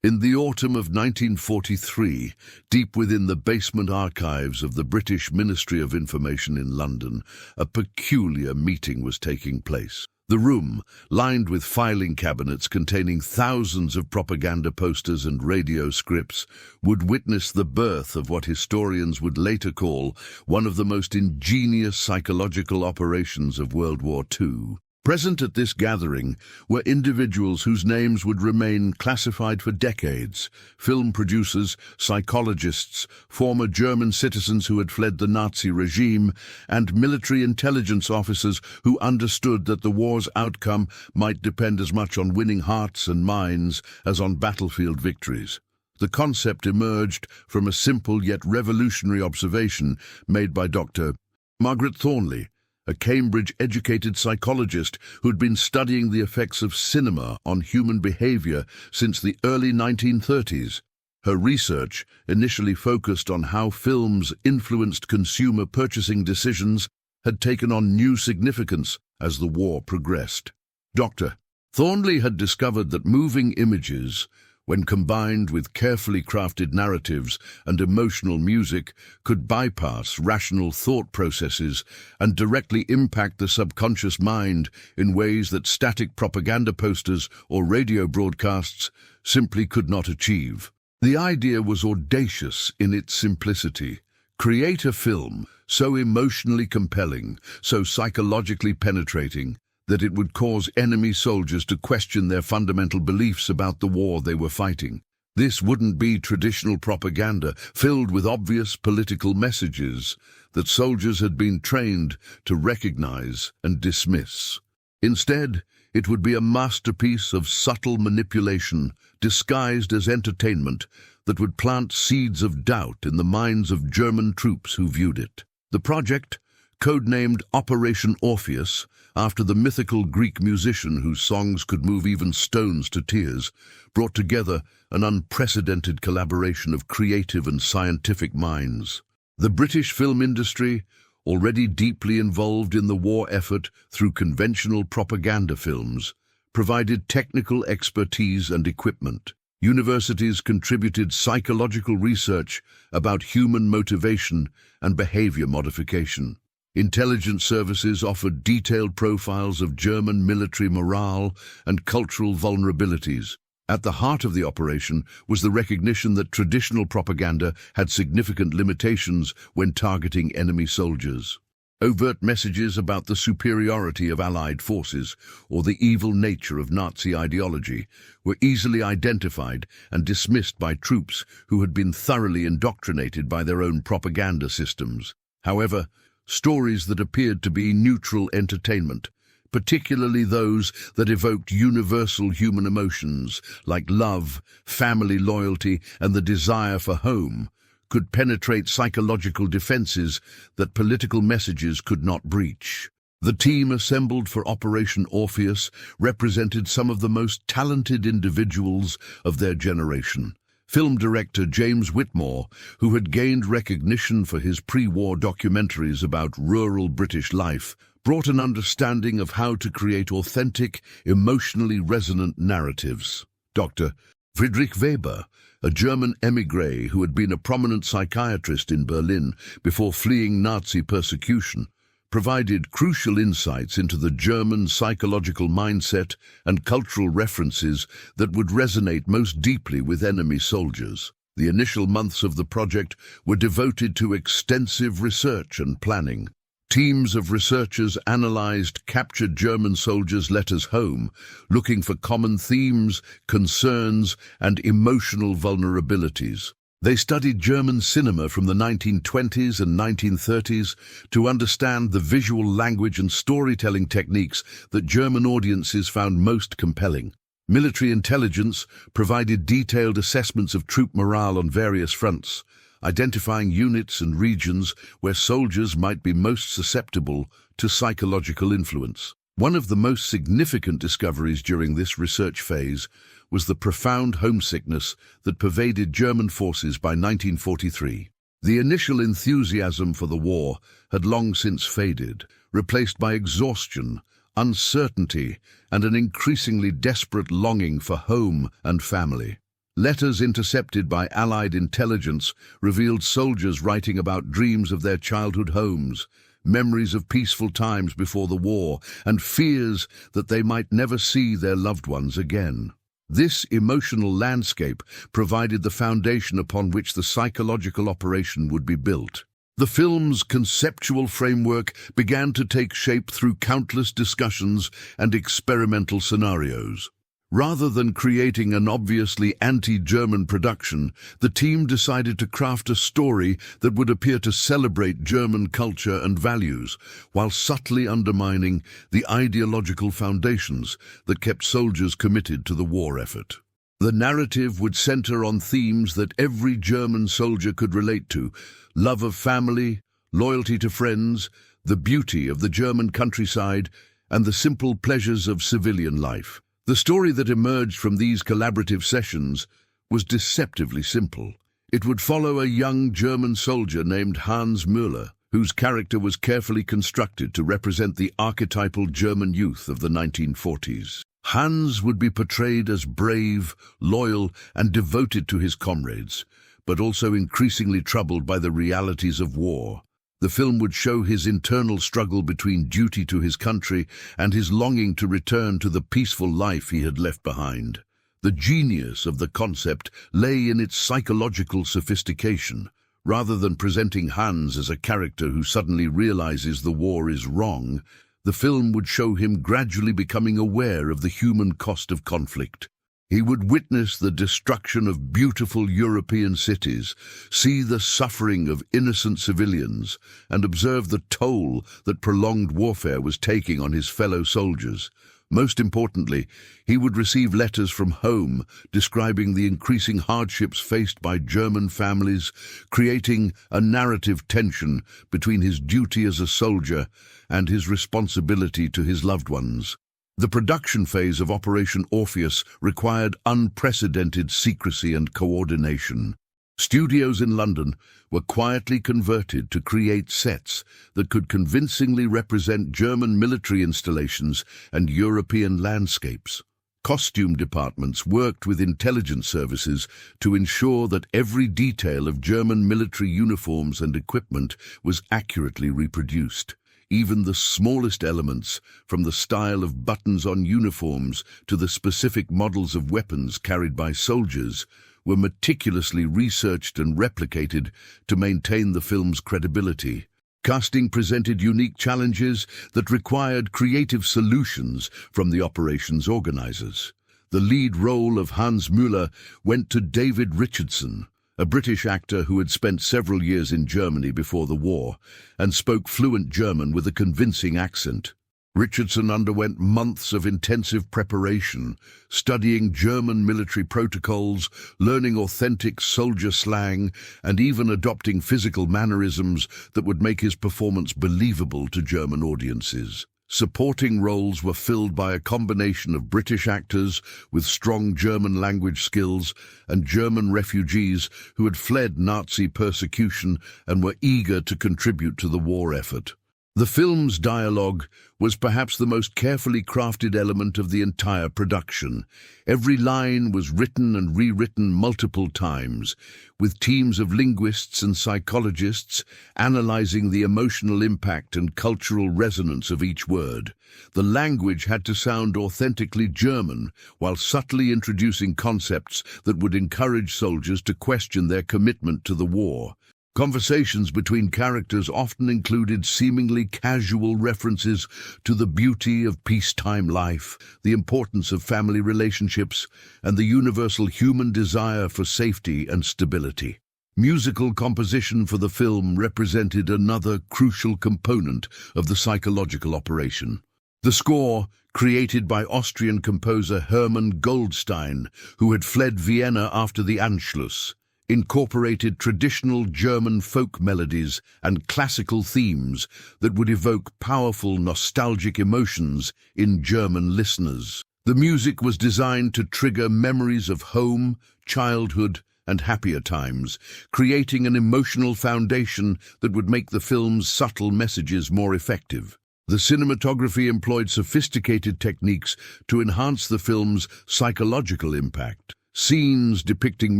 In the autumn of 1943, deep within the basement archives of the British Ministry of Information in London, a peculiar meeting was taking place. The room, lined with filing cabinets containing thousands of propaganda posters and radio scripts, would witness the birth of what historians would later call one of the most ingenious psychological operations of World War II. Present at this gathering were individuals whose names would remain classified for decades: film producers, psychologists, former German citizens who had fled the Nazi regime, and military intelligence officers who understood that the war's outcome might depend as much on winning hearts and minds as on battlefield victories. The concept emerged from a simple yet revolutionary observation made by Dr. Margaret Thornley, a Cambridge-educated psychologist who'd been studying the effects of cinema on human behavior since the early 1930s. Her research initially focused on how films influenced consumer purchasing decisions had taken on new significance as the war progressed. Dr. Thornley had discovered that moving images, when combined with carefully crafted narratives and emotional music, could bypass rational thought processes and directly impact the subconscious mind in ways that static propaganda posters or radio broadcasts simply could not achieve. The idea was audacious in its simplicity. Create a film so emotionally compelling, so psychologically penetrating, that it would cause enemy soldiers to question their fundamental beliefs about the war they were fighting. This wouldn't be traditional propaganda filled with obvious political messages that soldiers had been trained to recognize and dismiss. Instead, it would be a masterpiece of subtle manipulation disguised as entertainment that would plant seeds of doubt in the minds of German troops who viewed it. The project, codenamed Operation Orpheus, after the mythical Greek musician whose songs could move even stones to tears, brought together an unprecedented collaboration of creative and scientific minds. The British film industry, already deeply involved in the war effort through conventional propaganda films, provided technical expertise and equipment. Universities contributed psychological research about human motivation and behavior modification. Intelligence services offered detailed profiles of German military morale and cultural vulnerabilities. At the heart of the operation was the recognition that traditional propaganda had significant limitations when targeting enemy soldiers. Overt messages about the superiority of Allied forces or the evil nature of Nazi ideology were easily identified and dismissed by troops who had been thoroughly indoctrinated by their own propaganda systems. However, stories that appeared to be neutral entertainment, particularly those that evoked universal human emotions like love, family loyalty, and the desire for home, could penetrate psychological defenses that political messages could not breach. The team assembled for Operation Orpheus represented some of the most talented individuals of their generation. Film director James Whitmore, who had gained recognition for his pre-war documentaries about rural British life, brought an understanding of how to create authentic, emotionally resonant narratives. Dr. Friedrich Weber, a German émigré who had been a prominent psychiatrist in Berlin before fleeing Nazi persecution, provided crucial insights into the German psychological mindset and cultural references that would resonate most deeply with enemy soldiers. The initial months of the project were devoted to extensive research and planning. Teams of researchers analyzed captured German soldiers' letters home, looking for common themes, concerns, and emotional vulnerabilities. They studied German cinema from the 1920s and 1930s to understand the visual language and storytelling techniques that German audiences found most compelling. Military intelligence provided detailed assessments of troop morale on various fronts, identifying units and regions where soldiers might be most susceptible to psychological influence. One of the most significant discoveries during this research phase was the profound homesickness that pervaded German forces by 1943. The initial enthusiasm for the war had long since faded, replaced by exhaustion, uncertainty, and an increasingly desperate longing for home and family. Letters intercepted by Allied intelligence revealed soldiers writing about dreams of their childhood homes, memories of peaceful times before the war, and fears that they might never see their loved ones again. This emotional landscape provided the foundation upon which the psychological operation would be built. The film's conceptual framework began to take shape through countless discussions and experimental scenarios. Rather than creating an obviously anti-German production, the team decided to craft a story that would appear to celebrate German culture and values, while subtly undermining the ideological foundations that kept soldiers committed to the war effort. The narrative would center on themes that every German soldier could relate to: love of family, loyalty to friends, the beauty of the German countryside, and the simple pleasures of civilian life. The story that emerged from these collaborative sessions was deceptively simple. It would follow a young German soldier named Hans Müller, whose character was carefully constructed to represent the archetypal German youth of the 1940s. Hans would be portrayed as brave, loyal, and devoted to his comrades, but also increasingly troubled by the realities of war. The film would show his internal struggle between duty to his country and his longing to return to the peaceful life he had left behind. The genius of the concept lay in its psychological sophistication. Rather than presenting Hans as a character who suddenly realizes the war is wrong, the film would show him gradually becoming aware of the human cost of conflict. He would witness the destruction of beautiful European cities, see the suffering of innocent civilians, and observe the toll that prolonged warfare was taking on his fellow soldiers. Most importantly, he would receive letters from home describing the increasing hardships faced by German families, creating a narrative tension between his duty as a soldier and his responsibility to his loved ones. The production phase of Operation Orpheus required unprecedented secrecy and coordination. Studios in London were quietly converted to create sets that could convincingly represent German military installations and European landscapes. Costume departments worked with intelligence services to ensure that every detail of German military uniforms and equipment was accurately reproduced. Even the smallest elements, from the style of buttons on uniforms to the specific models of weapons carried by soldiers, were meticulously researched and replicated to maintain the film's credibility. Casting presented unique challenges that required creative solutions from the operations organizers. The lead role of Hans Müller went to David Richardson, a British actor who had spent several years in Germany before the war and spoke fluent German with a convincing accent. Richardson underwent months of intensive preparation, studying German military protocols, learning authentic soldier slang, and even adopting physical mannerisms that would make his performance believable to German audiences. Supporting roles were filled by a combination of British actors with strong German language skills and German refugees who had fled Nazi persecution and were eager to contribute to the war effort. The film's dialogue was perhaps the most carefully crafted element of the entire production. Every line was written and rewritten multiple times, with teams of linguists and psychologists analyzing the emotional impact and cultural resonance of each word. The language had to sound authentically German, while subtly introducing concepts that would encourage soldiers to question their commitment to the war. Conversations between characters often included seemingly casual references to the beauty of peacetime life, the importance of family relationships, and the universal human desire for safety and stability. Musical composition for the film represented another crucial component of the psychological operation. The score, created by Austrian composer Hermann Goldstein, who had fled Vienna after the Anschluss, incorporated traditional German folk melodies and classical themes that would evoke powerful nostalgic emotions in German listeners. The music was designed to trigger memories of home, childhood, and happier times, creating an emotional foundation that would make the film's subtle messages more effective. The cinematography employed sophisticated techniques to enhance the film's psychological impact. Scenes depicting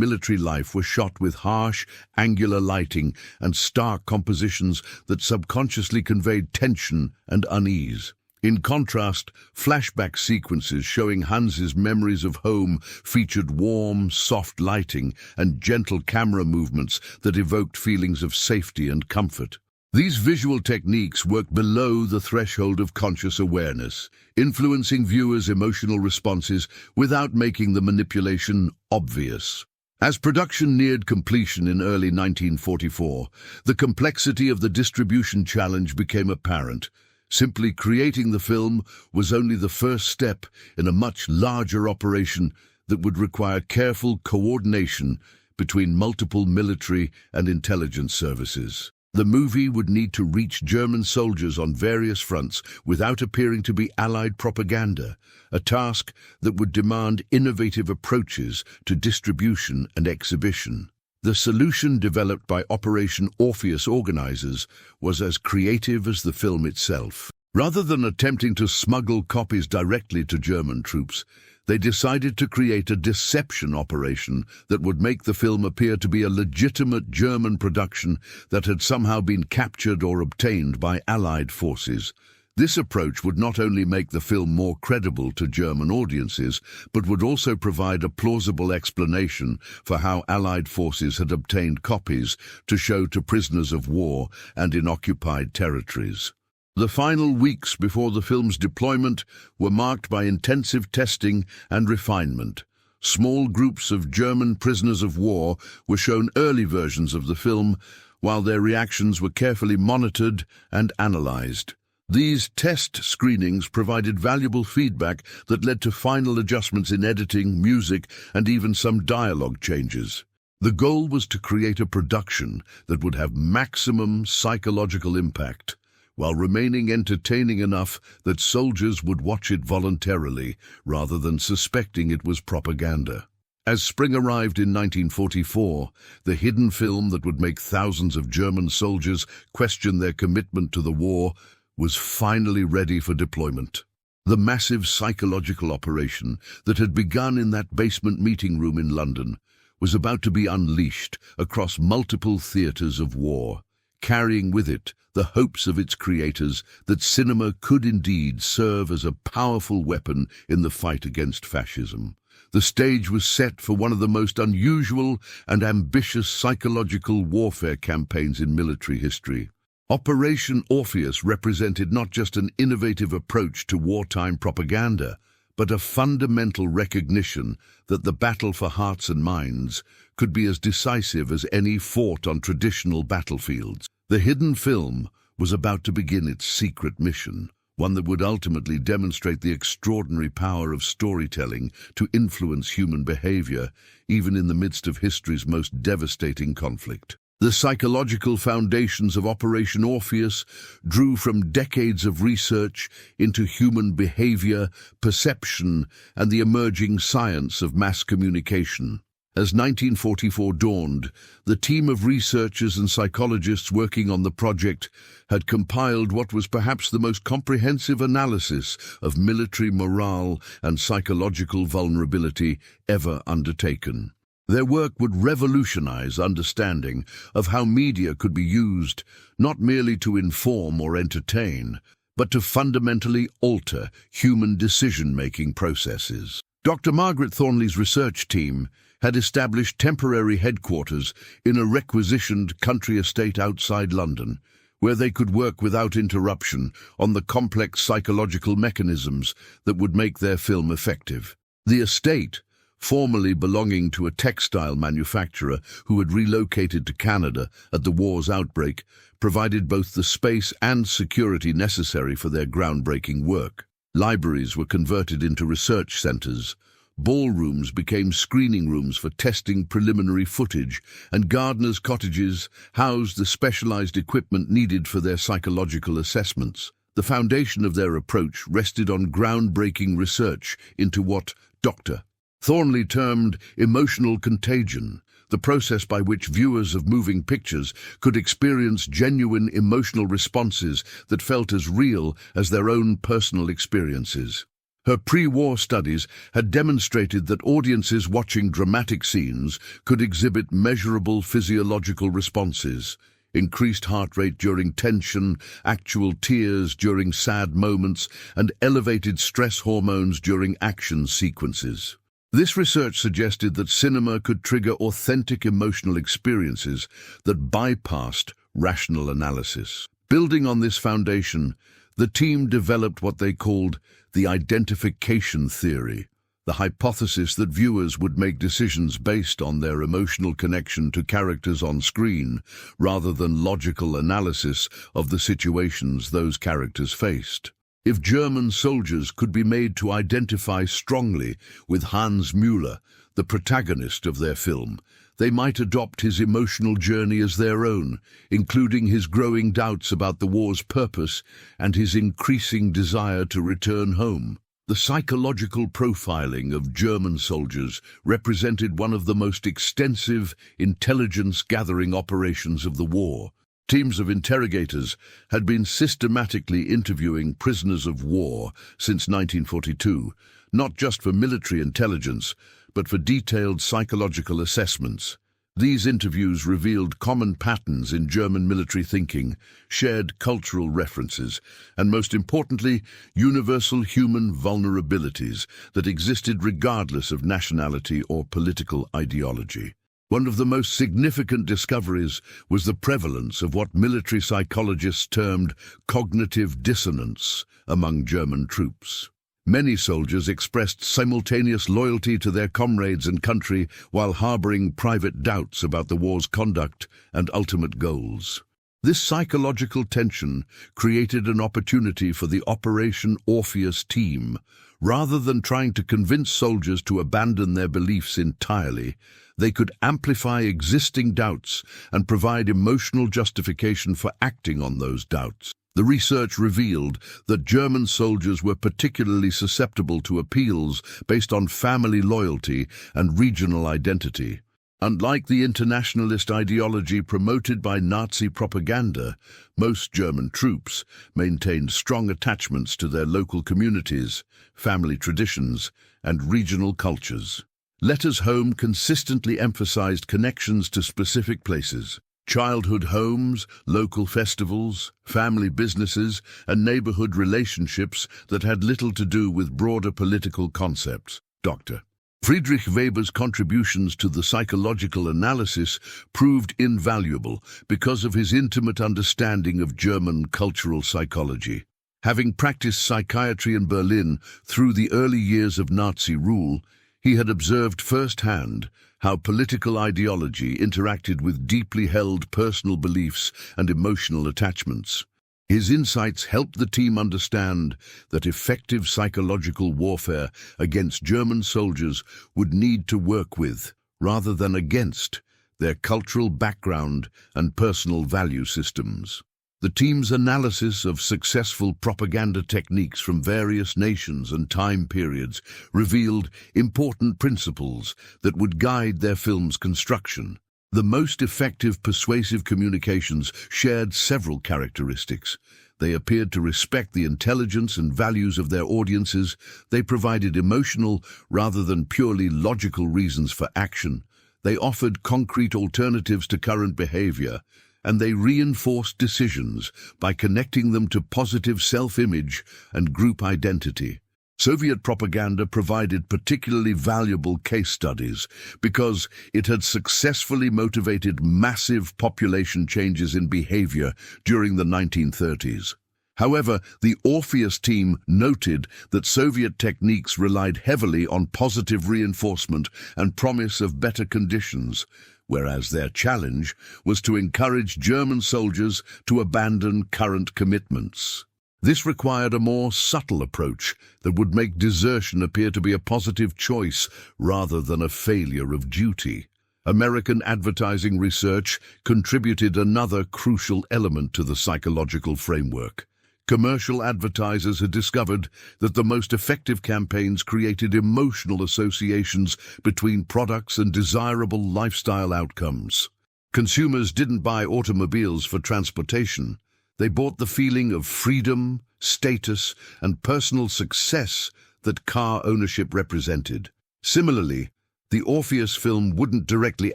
military life were shot with harsh, angular lighting and stark compositions that subconsciously conveyed tension and unease. In contrast, flashback sequences showing Hans's memories of home featured warm, soft lighting and gentle camera movements that evoked feelings of safety and comfort. These visual techniques work below the threshold of conscious awareness, influencing viewers' emotional responses without making the manipulation obvious. As production neared completion in early 1944, the complexity of the distribution challenge became apparent. Simply creating the film was only the first step in a much larger operation that would require careful coordination between multiple military and intelligence services. The movie would need to reach German soldiers on various fronts without appearing to be Allied propaganda, a task that would demand innovative approaches to distribution and exhibition. The solution developed by Operation Orpheus organizers was as creative as the film itself. Rather than attempting to smuggle copies directly to German troops, they decided to create a deception operation that would make the film appear to be a legitimate German production that had somehow been captured or obtained by Allied forces. This approach would not only make the film more credible to German audiences, but would also provide a plausible explanation for how Allied forces had obtained copies to show to prisoners of war and in occupied territories. The final weeks before the film's deployment were marked by intensive testing and refinement. Small groups of German prisoners of war were shown early versions of the film, while their reactions were carefully monitored and analyzed. These test screenings provided valuable feedback that led to final adjustments in editing, music, and even some dialogue changes. The goal was to create a production that would have maximum psychological impact, while remaining entertaining enough that soldiers would watch it voluntarily rather than suspecting it was propaganda. As spring arrived in 1944, the hidden film that would make thousands of German soldiers question their commitment to the war was finally ready for deployment. The massive psychological operation that had begun in that basement meeting room in London was about to be unleashed across multiple theatres of war, carrying with it the hopes of its creators that cinema could indeed serve as a powerful weapon in the fight against fascism. The stage was set for one of the most unusual and ambitious psychological warfare campaigns in military history. Operation Orpheus represented not just an innovative approach to wartime propaganda, but a fundamental recognition that the battle for hearts and minds could be as decisive as any fought on traditional battlefields. The hidden film was about to begin its secret mission, one that would ultimately demonstrate the extraordinary power of storytelling to influence human behavior, even in the midst of history's most devastating conflict. The psychological foundations of Operation Orpheus drew from decades of research into human behavior, perception, and the emerging science of mass communication. As 1944 dawned, the team of researchers and psychologists working on the project had compiled what was perhaps the most comprehensive analysis of military morale and psychological vulnerability ever undertaken. Their work would revolutionize understanding of how media could be used not merely to inform or entertain, but to fundamentally alter human decision-making processes. Dr. Margaret Thornley's research team had established temporary headquarters in a requisitioned country estate outside London, where they could work without interruption on the complex psychological mechanisms that would make their film effective. The estate, formerly belonging to a textile manufacturer who had relocated to Canada at the war's outbreak, provided both the space and security necessary for their groundbreaking work. Libraries were converted into research centers, ballrooms became screening rooms for testing preliminary footage, and gardeners' cottages housed the specialized equipment needed for their psychological assessments. The foundation of their approach rested on groundbreaking research into what Dr. Thornley termed emotional contagion, the process by which viewers of moving pictures could experience genuine emotional responses that felt as real as their own personal experiences. Her pre-war studies had demonstrated that audiences watching dramatic scenes could exhibit measurable physiological responses: increased heart rate during tension, actual tears during sad moments, and elevated stress hormones during action sequences. This research suggested that cinema could trigger authentic emotional experiences that bypassed rational analysis. Building on this foundation, the team developed what they called the identification theory, the hypothesis that viewers would make decisions based on their emotional connection to characters on screen, rather than logical analysis of the situations those characters faced. If German soldiers could be made to identify strongly with Hans Müller, the protagonist of their film, they might adopt his emotional journey as their own, including his growing doubts about the war's purpose and his increasing desire to return home. The psychological profiling of German soldiers represented one of the most extensive intelligence-gathering operations of the war. Teams of interrogators had been systematically interviewing prisoners of war since 1942, not just for military intelligence, but for detailed psychological assessments. These interviews revealed common patterns in German military thinking, shared cultural references, and most importantly, universal human vulnerabilities that existed regardless of nationality or political ideology. One of the most significant discoveries was the prevalence of what military psychologists termed cognitive dissonance among German troops. Many soldiers expressed simultaneous loyalty to their comrades and country while harboring private doubts about the war's conduct and ultimate goals. This psychological tension created an opportunity for the Operation Orpheus team. Rather than trying to convince soldiers to abandon their beliefs entirely, they could amplify existing doubts and provide emotional justification for acting on those doubts. The research revealed that German soldiers were particularly susceptible to appeals based on family loyalty and regional identity. Unlike the internationalist ideology promoted by Nazi propaganda, most German troops maintained strong attachments to their local communities, family traditions, and regional cultures. Letters home consistently emphasized connections to specific places: childhood homes, local festivals, family businesses, and neighborhood relationships that had little to do with broader political concepts. Dr. Friedrich Weber's contributions to the psychological analysis proved invaluable because of his intimate understanding of German cultural psychology. Having practiced psychiatry in Berlin through the early years of Nazi rule, he had observed firsthand how political ideology interacted with deeply held personal beliefs and emotional attachments. His insights helped the team understand that effective psychological warfare against German soldiers would need to work with, rather than against, their cultural background and personal value systems. The team's analysis of successful propaganda techniques from various nations and time periods revealed important principles that would guide their film's construction. The most effective persuasive communications shared several characteristics. They appeared to respect the intelligence and values of their audiences. They provided emotional rather than purely logical reasons for action. They offered concrete alternatives to current behavior, and they reinforced decisions by connecting them to positive self-image and group identity. Soviet propaganda provided particularly valuable case studies because it had successfully motivated massive population changes in behavior during the 1930s. However, the Orpheus team noted that Soviet techniques relied heavily on positive reinforcement and promise of better conditions, whereas their challenge was to encourage German soldiers to abandon current commitments. This required a more subtle approach that would make desertion appear to be a positive choice rather than a failure of duty. American advertising research contributed another crucial element to the psychological framework. Commercial advertisers had discovered that the most effective campaigns created emotional associations between products and desirable lifestyle outcomes. Consumers didn't buy automobiles for transportation. They bought the feeling of freedom, status, and personal success that car ownership represented. Similarly, the Orpheus film wouldn't directly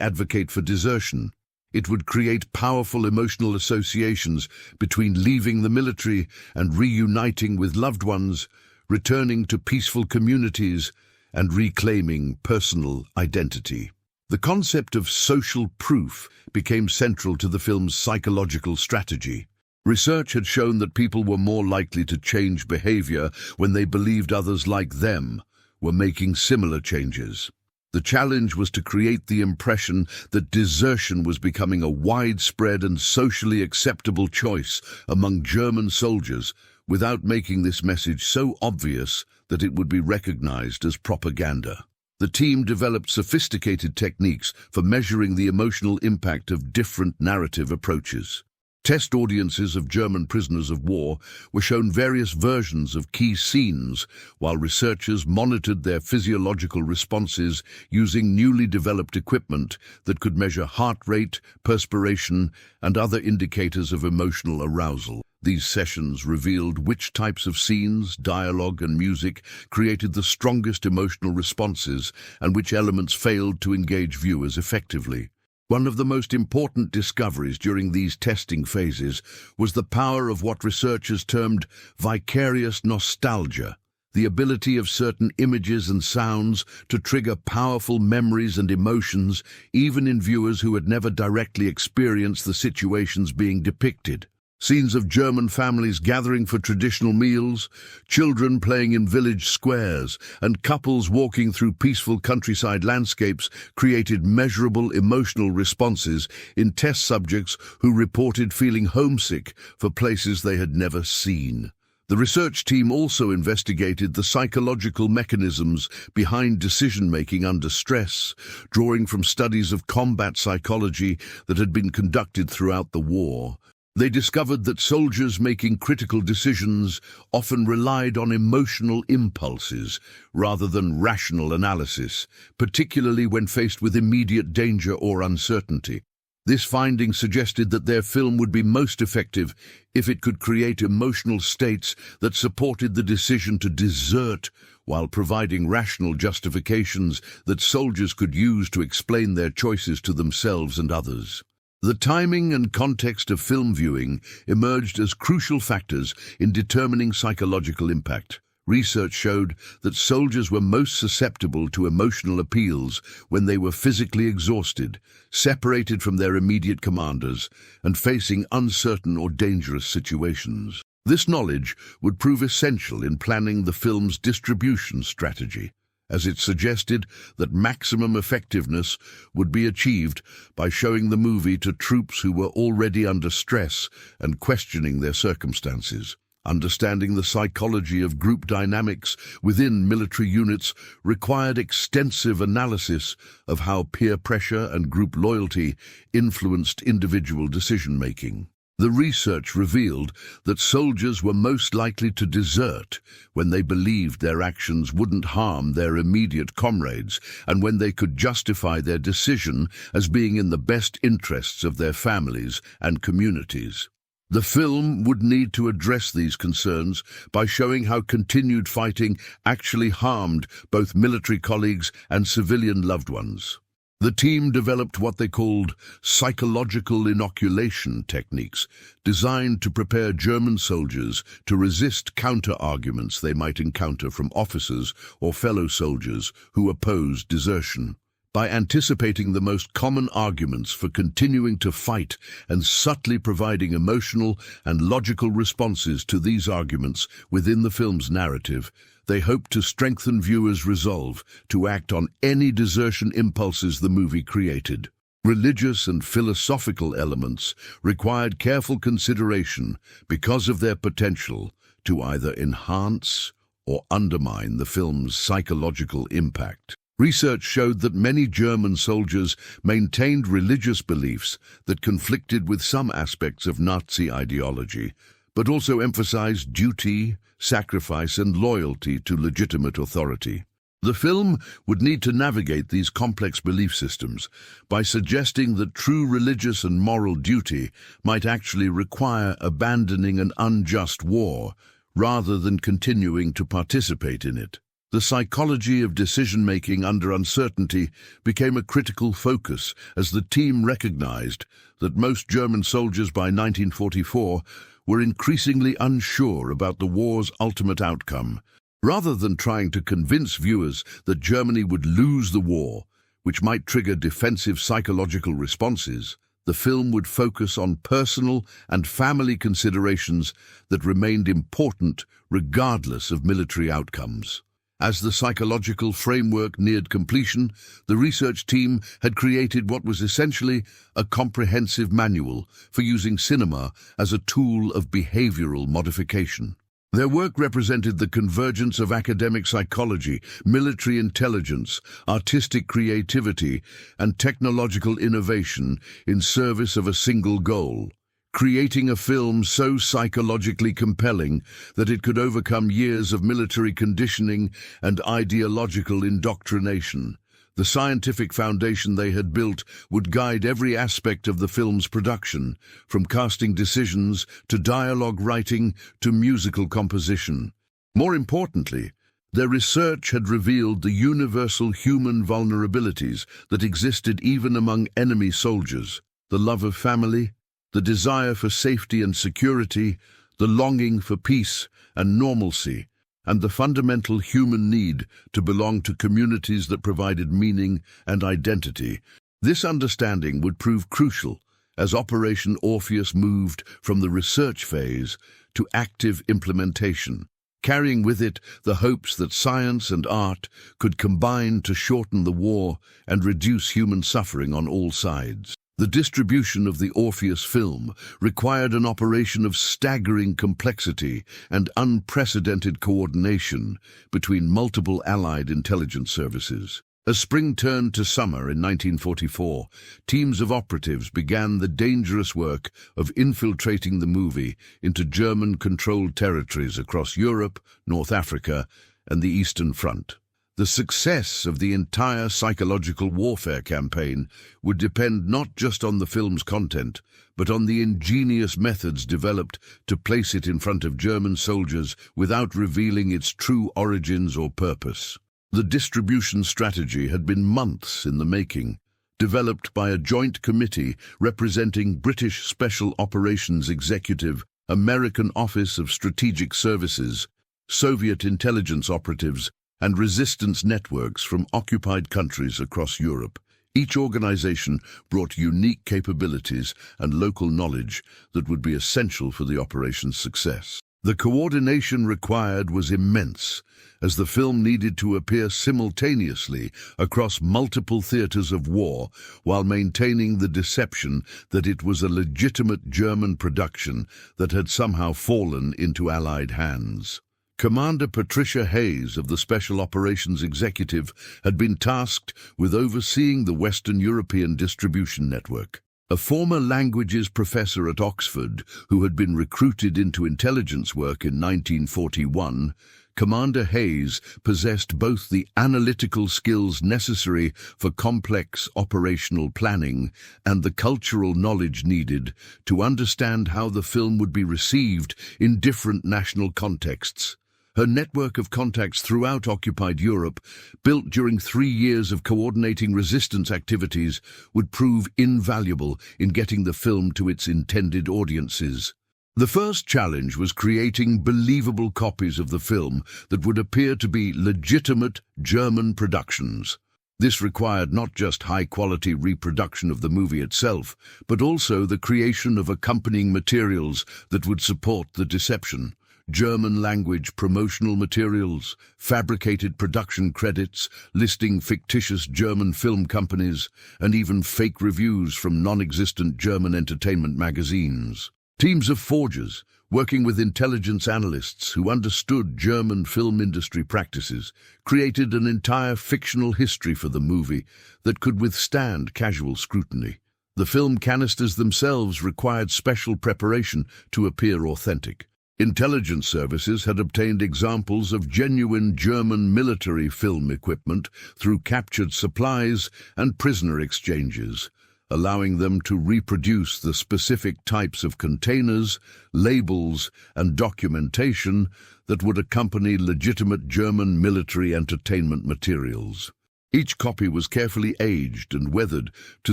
advocate for desertion. It would create powerful emotional associations between leaving the military and reuniting with loved ones, returning to peaceful communities, and reclaiming personal identity. The concept of social proof became central to the film's psychological strategy. Research had shown that people were more likely to change behavior when they believed others like them were making similar changes. The challenge was to create the impression that desertion was becoming a widespread and socially acceptable choice among German soldiers, without making this message so obvious that it would be recognized as propaganda. The team developed sophisticated techniques for measuring the emotional impact of different narrative approaches. Test audiences of German prisoners of war were shown various versions of key scenes, while researchers monitored their physiological responses using newly developed equipment that could measure heart rate, perspiration, and other indicators of emotional arousal. These sessions revealed which types of scenes, dialogue, and music created the strongest emotional responses and which elements failed to engage viewers effectively. One of the most important discoveries during these testing phases was the power of what researchers termed vicarious nostalgia, the ability of certain images and sounds to trigger powerful memories and emotions, even in viewers who had never directly experienced the situations being depicted. Scenes of German families gathering for traditional meals, children playing in village squares, and couples walking through peaceful countryside landscapes created measurable emotional responses in test subjects who reported feeling homesick for places they had never seen. The research team also investigated the psychological mechanisms behind decision-making under stress, drawing from studies of combat psychology that had been conducted throughout the war. They discovered that soldiers making critical decisions often relied on emotional impulses rather than rational analysis, particularly when faced with immediate danger or uncertainty. This finding suggested that their film would be most effective if it could create emotional states that supported the decision to desert while providing rational justifications that soldiers could use to explain their choices to themselves and others. The timing and context of film viewing emerged as crucial factors in determining psychological impact. Research showed that soldiers were most susceptible to emotional appeals when they were physically exhausted, separated from their immediate commanders, and facing uncertain or dangerous situations. This knowledge would prove essential in planning the film's distribution strategy, as it suggested that maximum effectiveness would be achieved by showing the movie to troops who were already under stress and questioning their circumstances. Understanding the psychology of group dynamics within military units required extensive analysis of how peer pressure and group loyalty influenced individual decision-making. The research revealed that soldiers were most likely to desert when they believed their actions wouldn't harm their immediate comrades and when they could justify their decision as being in the best interests of their families and communities. The film would need to address these concerns by showing how continued fighting actually harmed both military colleagues and civilian loved ones. The team developed what they called psychological inoculation techniques, designed to prepare German soldiers to resist counter-arguments they might encounter from officers or fellow soldiers who opposed desertion. By anticipating the most common arguments for continuing to fight and subtly providing emotional and logical responses to these arguments within the film's narrative, they hope to strengthen viewers' resolve to act on any desertion impulses the movie created. Religious and philosophical elements required careful consideration because of their potential to either enhance or undermine the film's psychological impact. Research showed that many German soldiers maintained religious beliefs that conflicted with some aspects of Nazi ideology, but also emphasized duty, sacrifice, and loyalty to legitimate authority. The film would need to navigate these complex belief systems by suggesting that true religious and moral duty might actually require abandoning an unjust war rather than continuing to participate in it. The psychology of decision-making under uncertainty became a critical focus as the team recognized that most German soldiers by 1944 were increasingly unsure about the war's ultimate outcome. Rather than trying to convince viewers that Germany would lose the war, which might trigger defensive psychological responses, the film would focus on personal and family considerations that remained important regardless of military outcomes. As the psychological framework neared completion, the research team had created what was essentially a comprehensive manual for using cinema as a tool of behavioral modification. Their work represented the convergence of academic psychology, military intelligence, artistic creativity, and technological innovation in service of a single goal: creating a film so psychologically compelling that it could overcome years of military conditioning and ideological indoctrination. The scientific foundation they had built would guide every aspect of the film's production, from casting decisions to dialogue writing to musical composition. More importantly, their research had revealed the universal human vulnerabilities that existed even among enemy soldiers: the love of family, the desire for safety and security, the longing for peace and normalcy, and the fundamental human need to belong to communities that provided meaning and identity. This understanding would prove crucial as Operation Orpheus moved from the research phase to active implementation, carrying with it the hopes that science and art could combine to shorten the war and reduce human suffering on all sides. The distribution of the Orpheus film required an operation of staggering complexity and unprecedented coordination between multiple Allied intelligence services. As spring turned to summer in 1944, teams of operatives began the dangerous work of infiltrating the movie into German-controlled territories across Europe, North Africa, and the Eastern Front. The success of the entire psychological warfare campaign would depend not just on the film's content, but on the ingenious methods developed to place it in front of German soldiers without revealing its true origins or purpose. The distribution strategy had been months in the making, developed by a joint committee representing British Special Operations Executive, American Office of Strategic Services, Soviet intelligence operatives, and resistance networks from occupied countries across Europe. Each organization brought unique capabilities and local knowledge that would be essential for the operation's success. The coordination required was immense, as the film needed to appear simultaneously across multiple theaters of war while maintaining the deception that it was a legitimate German production that had somehow fallen into Allied hands. Commander Patricia Hayes of the Special Operations Executive had been tasked with overseeing the Western European distribution network. A former languages professor at Oxford who had been recruited into intelligence work in 1941, Commander Hayes possessed both the analytical skills necessary for complex operational planning and the cultural knowledge needed to understand how the film would be received in different national contexts. Her network of contacts throughout occupied Europe, built during 3 years of coordinating resistance activities, would prove invaluable in getting the film to its intended audiences. The first challenge was creating believable copies of the film that would appear to be legitimate German productions. This required not just high-quality reproduction of the movie itself, but also the creation of accompanying materials that would support the deception. German-language promotional materials, fabricated production credits listing fictitious German film companies, and even fake reviews from non-existent German entertainment magazines. Teams of forgers, working with intelligence analysts who understood German film industry practices, created an entire fictional history for the movie that could withstand casual scrutiny. The film canisters themselves required special preparation to appear authentic. Intelligence services had obtained examples of genuine German military film equipment through captured supplies and prisoner exchanges, allowing them to reproduce the specific types of containers, labels, and documentation that would accompany legitimate German military entertainment materials. Each copy was carefully aged and weathered to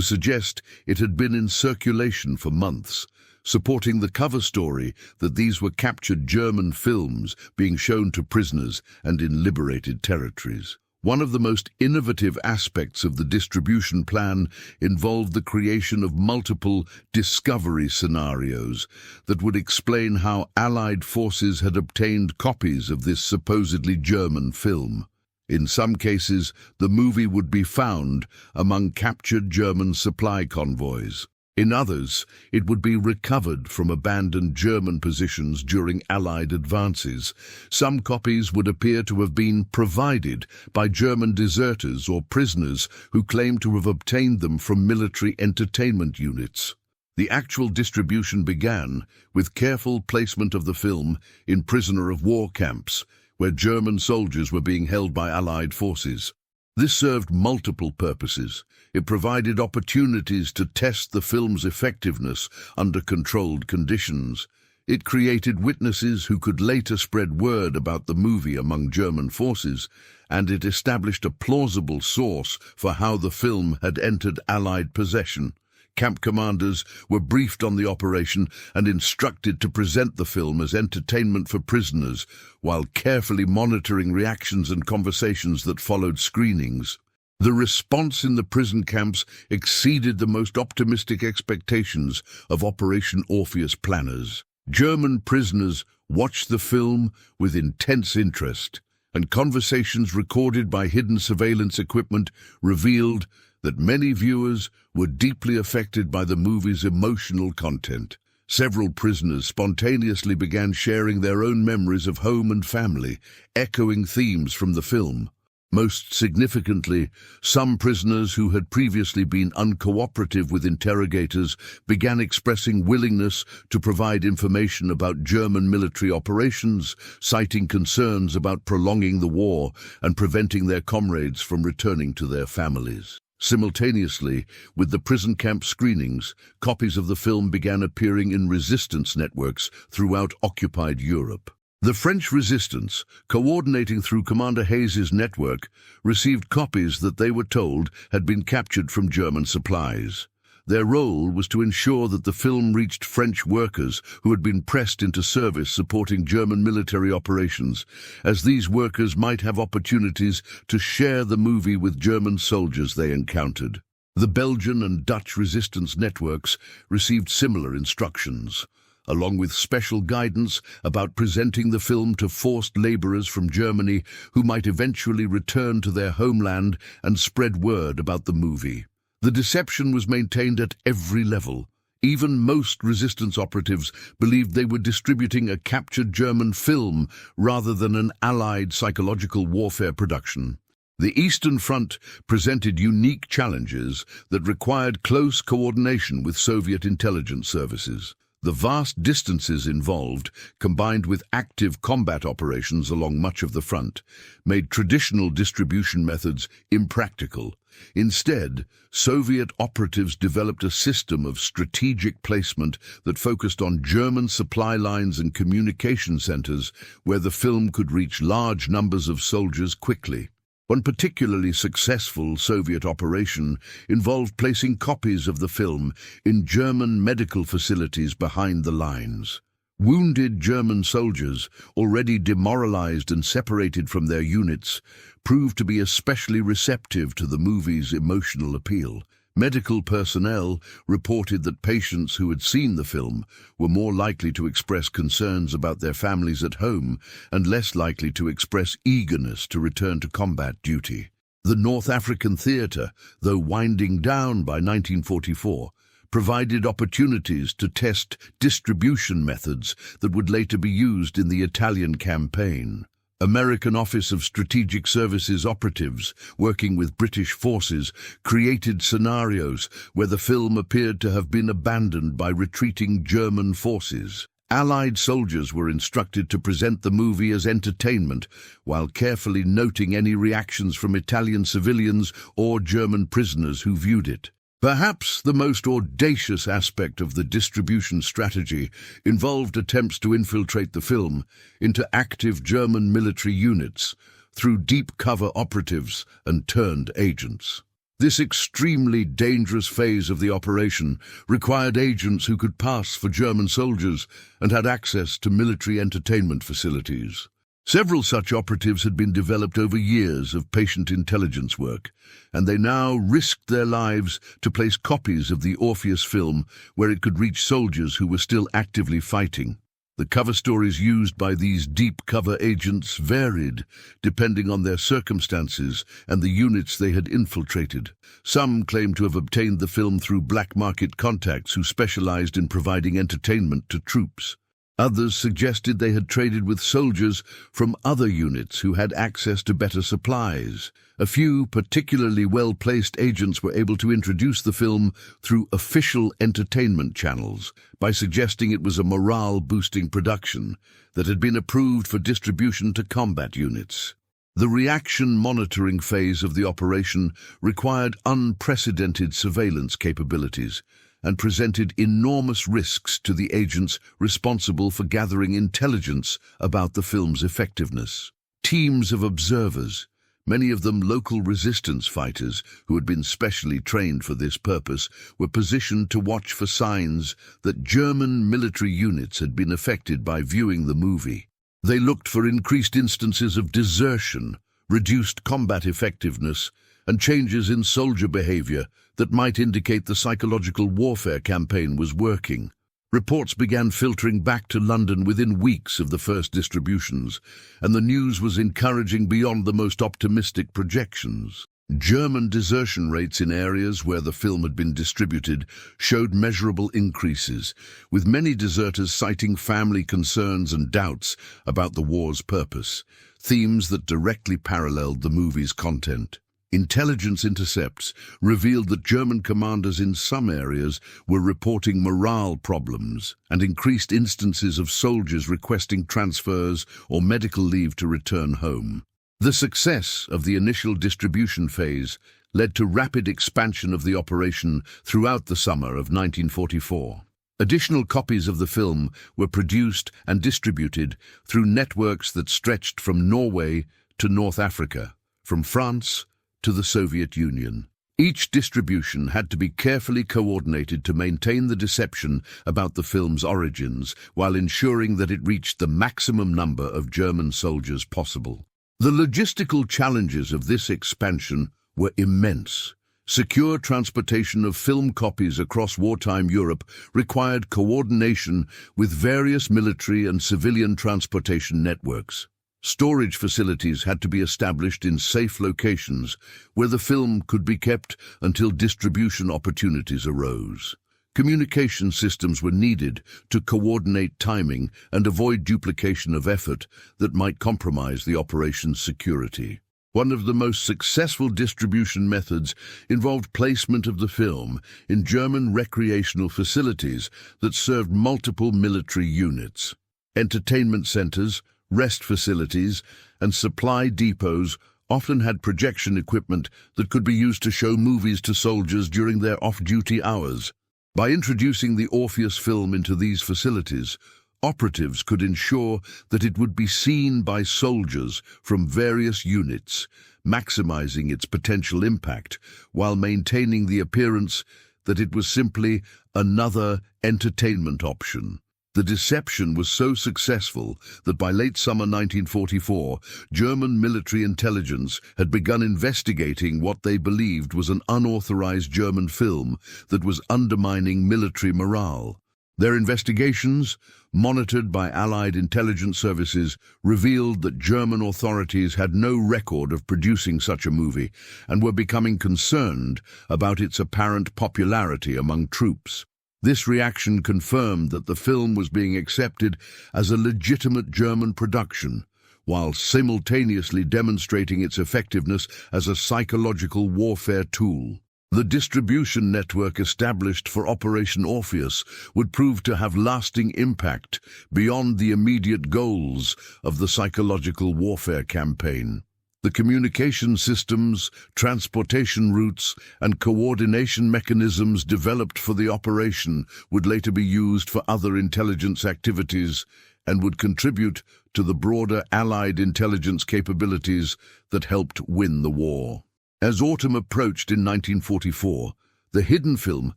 suggest it had been in circulation for months, supporting the cover story that these were captured German films being shown to prisoners and in liberated territories. One of the most innovative aspects of the distribution plan involved the creation of multiple discovery scenarios that would explain how Allied forces had obtained copies of this supposedly German film. In some cases, the movie would be found among captured German supply convoys. In others, it would be recovered from abandoned German positions during Allied advances. Some copies would appear to have been provided by German deserters or prisoners who claimed to have obtained them from military entertainment units. The actual distribution began with careful placement of the film in prisoner of war camps, where German soldiers were being held by Allied forces. This served multiple purposes. It provided opportunities to test the film's effectiveness under controlled conditions. It created witnesses who could later spread word about the movie among German forces, and it established a plausible source for how the film had entered Allied possession. Camp commanders were briefed on the operation and instructed to present the film as entertainment for prisoners, while carefully monitoring reactions and conversations that followed screenings. The response in the prison camps exceeded the most optimistic expectations of Operation Orpheus planners. German prisoners watched the film with intense interest, and conversations recorded by hidden surveillance equipment revealed that many viewers were deeply affected by the movie's emotional content. Several prisoners spontaneously began sharing their own memories of home and family, echoing themes from the film. Most significantly, some prisoners who had previously been uncooperative with interrogators began expressing willingness to provide information about German military operations, citing concerns about prolonging the war and preventing their comrades from returning to their families. Simultaneously, with the prison camp screenings, copies of the film began appearing in resistance networks throughout occupied Europe. The French resistance, coordinating through Commander Hayes's network, received copies that they were told had been captured from German supplies. Their role was to ensure that the film reached French workers who had been pressed into service supporting German military operations, as these workers might have opportunities to share the movie with German soldiers they encountered. The Belgian and Dutch resistance networks received similar instructions, along with special guidance about presenting the film to forced laborers from Germany who might eventually return to their homeland and spread word about the movie. The deception was maintained at every level. Even most resistance operatives believed they were distributing a captured German film rather than an Allied psychological warfare production. The Eastern Front presented unique challenges that required close coordination with Soviet intelligence services. The vast distances involved, combined with active combat operations along much of the front, made traditional distribution methods impractical. Instead, Soviet operatives developed a system of strategic placement that focused on German supply lines and communication centers where the film could reach large numbers of soldiers quickly. One particularly successful Soviet operation involved placing copies of the film in German medical facilities behind the lines. Wounded German soldiers, already demoralized and separated from their units, proved to be especially receptive to the movie's emotional appeal. Medical personnel reported that patients who had seen the film were more likely to express concerns about their families at home and less likely to express eagerness to return to combat duty. The North African theater, though winding down by 1944, provided opportunities to test distribution methods that would later be used in the Italian campaign. American Office of Strategic Services operatives, working with British forces, created scenarios where the film appeared to have been abandoned by retreating German forces. Allied soldiers were instructed to present the movie as entertainment, while carefully noting any reactions from Italian civilians or German prisoners who viewed it. Perhaps the most audacious aspect of the distribution strategy involved attempts to infiltrate the film into active German military units through deep cover operatives and turned agents. This extremely dangerous phase of the operation required agents who could pass for German soldiers and had access to military entertainment facilities. Several such operatives had been developed over years of patient intelligence work, and they now risked their lives to place copies of the Orpheus film where it could reach soldiers who were still actively fighting. The cover stories used by these deep cover agents varied, depending on their circumstances and the units they had infiltrated. Some claimed to have obtained the film through black market contacts who specialized in providing entertainment to troops. Others suggested they had traded with soldiers from other units who had access to better supplies. A few particularly well-placed agents were able to introduce the film through official entertainment channels by suggesting it was a morale-boosting production that had been approved for distribution to combat units. The reaction monitoring phase of the operation required unprecedented surveillance capabilities and presented enormous risks to the agents responsible for gathering intelligence about the film's effectiveness. Teams of observers, many of them local resistance fighters who had been specially trained for this purpose, were positioned to watch for signs that German military units had been affected by viewing the movie. They looked for increased instances of desertion, reduced combat effectiveness, and changes in soldier behavior that might indicate the psychological warfare campaign was working. Reports began filtering back to London within weeks of the first distributions, and the news was encouraging beyond the most optimistic projections. German desertion rates in areas where the film had been distributed showed measurable increases, with many deserters citing family concerns and doubts about the war's purpose, themes that directly paralleled the movie's content. Intelligence intercepts revealed that German commanders in some areas were reporting morale problems and increased instances of soldiers requesting transfers or medical leave to return home. The success of the initial distribution phase led to rapid expansion of the operation throughout the summer of 1944. Additional copies of the film were produced and distributed through networks that stretched from Norway to North Africa, from France to the Soviet Union. Each distribution had to be carefully coordinated to maintain the deception about the film's origins while ensuring that it reached the maximum number of German soldiers possible. The logistical challenges of this expansion were immense. Secure transportation of film copies across wartime Europe required coordination with various military and civilian transportation networks. Storage facilities had to be established in safe locations where the film could be kept until distribution opportunities arose. Communication systems were needed to coordinate timing and avoid duplication of effort that might compromise the operation's security. One of the most successful distribution methods involved placement of the film in German recreational facilities that served multiple military units. Entertainment centers, rest facilities, and supply depots often had projection equipment that could be used to show movies to soldiers during their off-duty hours. By introducing the Orpheus film into these facilities, operatives could ensure that it would be seen by soldiers from various units, maximizing its potential impact while maintaining the appearance that it was simply another entertainment option. The deception was so successful that by late summer 1944, German military intelligence had begun investigating what they believed was an unauthorized German film that was undermining military morale. Their investigations, monitored by Allied intelligence services, revealed that German authorities had no record of producing such a movie and were becoming concerned about its apparent popularity among troops. This reaction confirmed that the film was being accepted as a legitimate German production, while simultaneously demonstrating its effectiveness as a psychological warfare tool. The distribution network established for Operation Orpheus would prove to have lasting impact beyond the immediate goals of the psychological warfare campaign. The communication systems, transportation routes, and coordination mechanisms developed for the operation would later be used for other intelligence activities and would contribute to the broader Allied intelligence capabilities that helped win the war. As autumn approached in 1944, the hidden film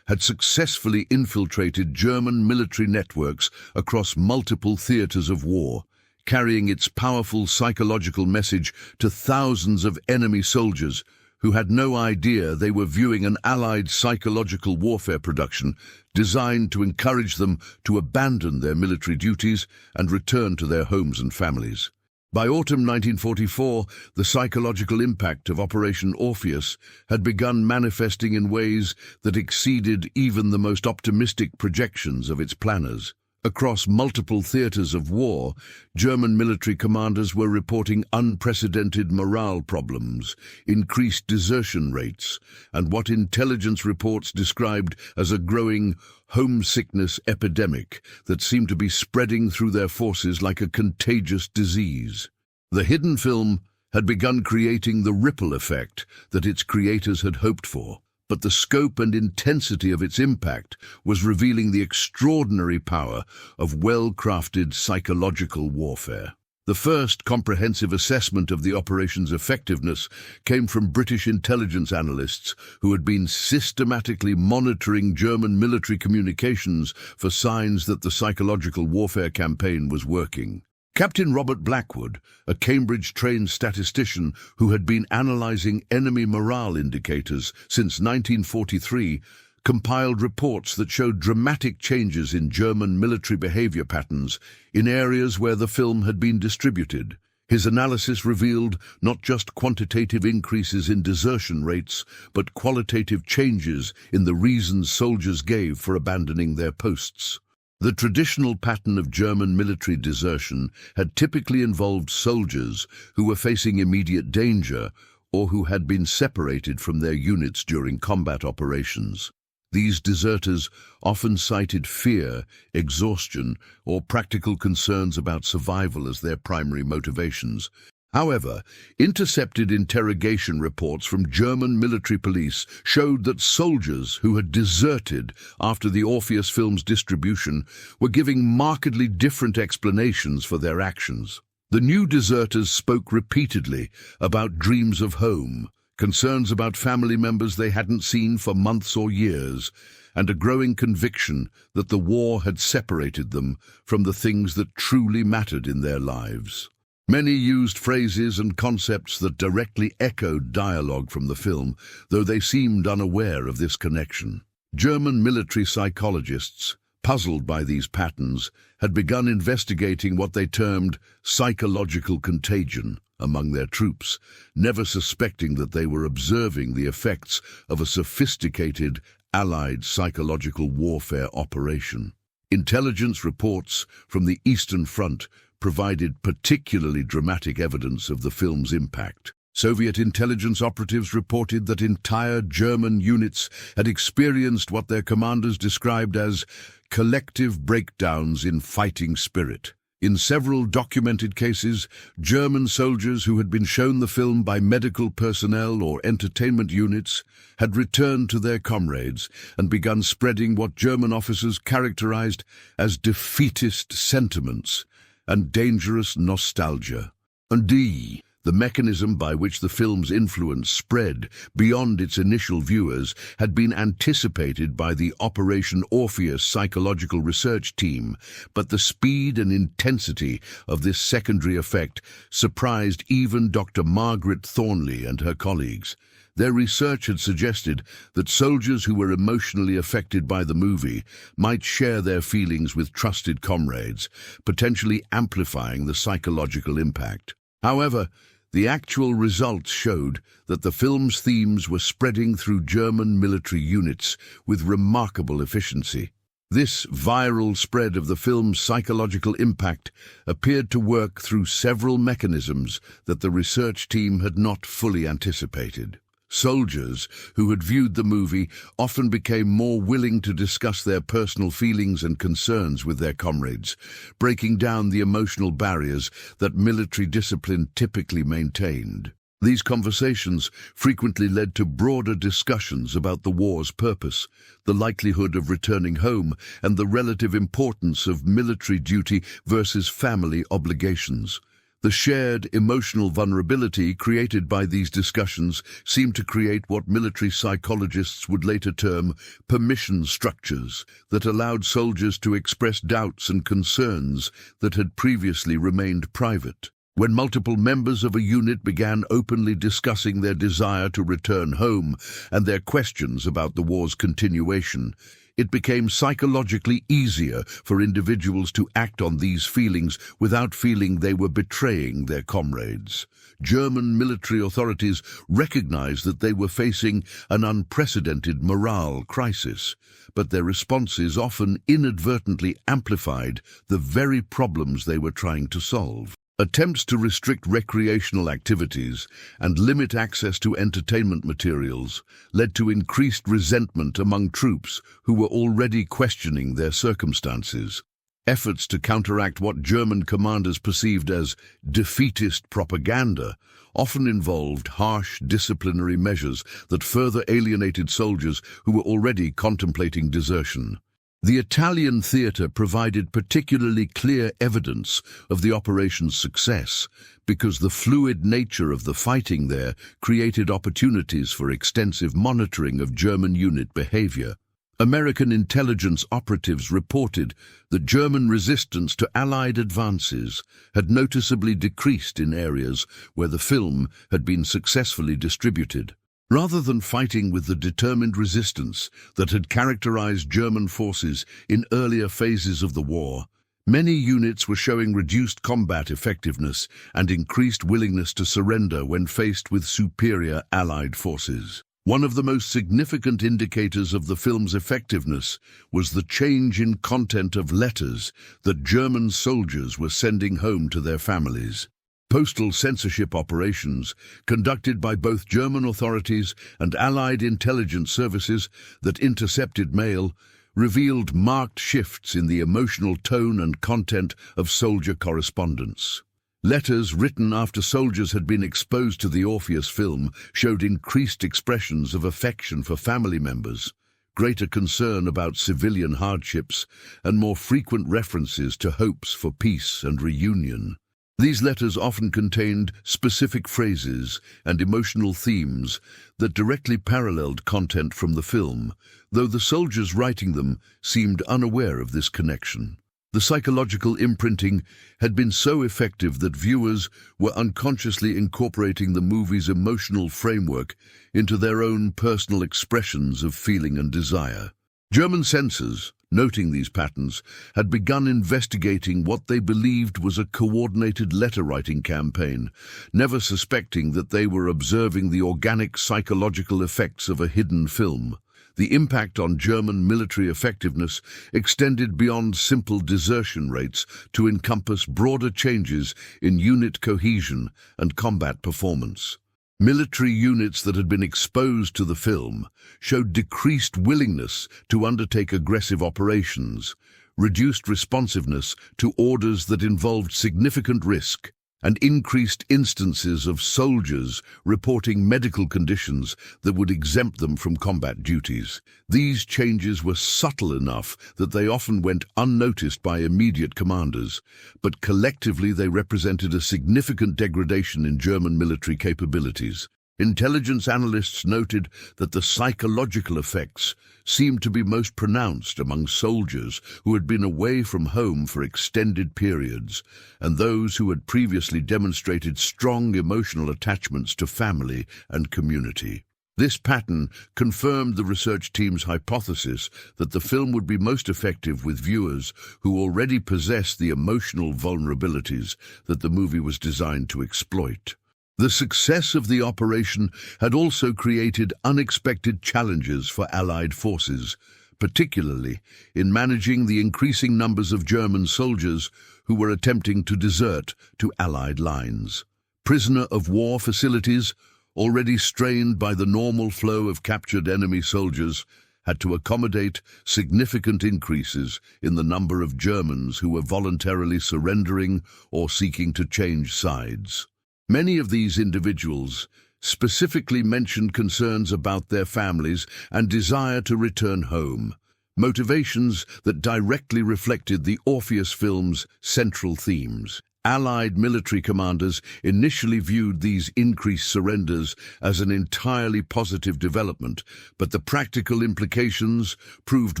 had successfully infiltrated German military networks across multiple theaters of war, carrying its powerful psychological message to thousands of enemy soldiers who had no idea they were viewing an Allied psychological warfare production designed to encourage them to abandon their military duties and return to their homes and families. By autumn 1944, the psychological impact of Operation Orpheus had begun manifesting in ways that exceeded even the most optimistic projections of its planners. Across multiple theaters of war, German military commanders were reporting unprecedented morale problems, increased desertion rates, and what intelligence reports described as a growing homesickness epidemic that seemed to be spreading through their forces like a contagious disease. The hidden film had begun creating the ripple effect that its creators had hoped for, but the scope and intensity of its impact was revealing the extraordinary power of well-crafted psychological warfare. The first comprehensive assessment of the operation's effectiveness came from British intelligence analysts who had been systematically monitoring German military communications for signs that the psychological warfare campaign was working. Captain Robert Blackwood, a Cambridge-trained statistician who had been analyzing enemy morale indicators since 1943, compiled reports that showed dramatic changes in German military behavior patterns in areas where the film had been distributed. His analysis revealed not just quantitative increases in desertion rates, but qualitative changes in the reasons soldiers gave for abandoning their posts. The traditional pattern of German military desertion had typically involved soldiers who were facing immediate danger or who had been separated from their units during combat operations. These deserters often cited fear, exhaustion, or practical concerns about survival as their primary motivations. However, intercepted interrogation reports from German military police showed that soldiers who had deserted after the Orpheus film's distribution were giving markedly different explanations for their actions. The new deserters spoke repeatedly about dreams of home, concerns about family members they hadn't seen for months or years, and a growing conviction that the war had separated them from the things that truly mattered in their lives. Many used phrases and concepts that directly echoed dialogue from the film, though they seemed unaware of this connection. German military psychologists, puzzled by these patterns, had begun investigating what they termed psychological contagion among their troops, never suspecting that they were observing the effects of a sophisticated Allied psychological warfare operation. Intelligence reports from the Eastern Front provided particularly dramatic evidence of the film's impact. Soviet intelligence operatives reported that entire German units had experienced what their commanders described as collective breakdowns in fighting spirit. In several documented cases, German soldiers who had been shown the film by medical personnel or entertainment units had returned to their comrades and begun spreading what German officers characterized as defeatist sentiments and dangerous nostalgia. Indeed, the mechanism by which the film's influence spread beyond its initial viewers had been anticipated by the Operation Orpheus psychological research team, but the speed and intensity of this secondary effect surprised even Dr. Margaret Thornley and her colleagues. Their research had suggested that soldiers who were emotionally affected by the movie might share their feelings with trusted comrades, potentially amplifying the psychological impact. However, the actual results showed that the film's themes were spreading through German military units with remarkable efficiency. This viral spread of the film's psychological impact appeared to work through several mechanisms that the research team had not fully anticipated. Soldiers who had viewed the movie often became more willing to discuss their personal feelings and concerns with their comrades, breaking down the emotional barriers that military discipline typically maintained. These conversations frequently led to broader discussions about the war's purpose, the likelihood of returning home, and the relative importance of military duty versus family obligations. The shared emotional vulnerability created by these discussions seemed to create what military psychologists would later term permission structures that allowed soldiers to express doubts and concerns that had previously remained private. When multiple members of a unit began openly discussing their desire to return home and their questions about the war's continuation, it became psychologically easier for individuals to act on these feelings without feeling they were betraying their comrades. German military authorities recognized that they were facing an unprecedented morale crisis, but their responses often inadvertently amplified the very problems they were trying to solve. Attempts to restrict recreational activities and limit access to entertainment materials led to increased resentment among troops who were already questioning their circumstances. Efforts to counteract what German commanders perceived as defeatist propaganda often involved harsh disciplinary measures that further alienated soldiers who were already contemplating desertion. The Italian theatre provided particularly clear evidence of the operation's success because the fluid nature of the fighting there created opportunities for extensive monitoring of German unit behavior. American intelligence operatives reported that German resistance to Allied advances had noticeably decreased in areas where the film had been successfully distributed. Rather than fighting with the determined resistance that had characterized German forces in earlier phases of the war, many units were showing reduced combat effectiveness and increased willingness to surrender when faced with superior Allied forces. One of the most significant indicators of the film's effectiveness was the change in content of letters that German soldiers were sending home to their families. Postal censorship operations, conducted by both German authorities and Allied intelligence services that intercepted mail, revealed marked shifts in the emotional tone and content of soldier correspondence. Letters written after soldiers had been exposed to the Orpheus film showed increased expressions of affection for family members, greater concern about civilian hardships, and more frequent references to hopes for peace and reunion. These letters often contained specific phrases and emotional themes that directly paralleled content from the film, though the soldiers writing them seemed unaware of this connection. The psychological imprinting had been so effective that viewers were unconsciously incorporating the movie's emotional framework into their own personal expressions of feeling and desire. German censors, noting these patterns, had begun investigating what they believed was a coordinated letter-writing campaign, never suspecting that they were observing the organic psychological effects of a hidden film. The impact on German military effectiveness extended beyond simple desertion rates to encompass broader changes in unit cohesion and combat performance. Military units that had been exposed to the film showed decreased willingness to undertake aggressive operations, reduced responsiveness to orders that involved significant risk, and increased instances of soldiers reporting medical conditions that would exempt them from combat duties. These changes were subtle enough that they often went unnoticed by immediate commanders, but collectively they represented a significant degradation in German military capabilities. Intelligence analysts noted that the psychological effects seemed to be most pronounced among soldiers who had been away from home for extended periods and those who had previously demonstrated strong emotional attachments to family and community. This pattern confirmed the research team's hypothesis that the film would be most effective with viewers who already possessed the emotional vulnerabilities that the movie was designed to exploit. The success of the operation had also created unexpected challenges for Allied forces, particularly in managing the increasing numbers of German soldiers who were attempting to desert to Allied lines. Prisoner of war facilities, already strained by the normal flow of captured enemy soldiers, had to accommodate significant increases in the number of Germans who were voluntarily surrendering or seeking to change sides. Many of these individuals specifically mentioned concerns about their families and desire to return home, motivations that directly reflected the Orpheus film's central themes. Allied military commanders initially viewed these increased surrenders as an entirely positive development, but the practical implications proved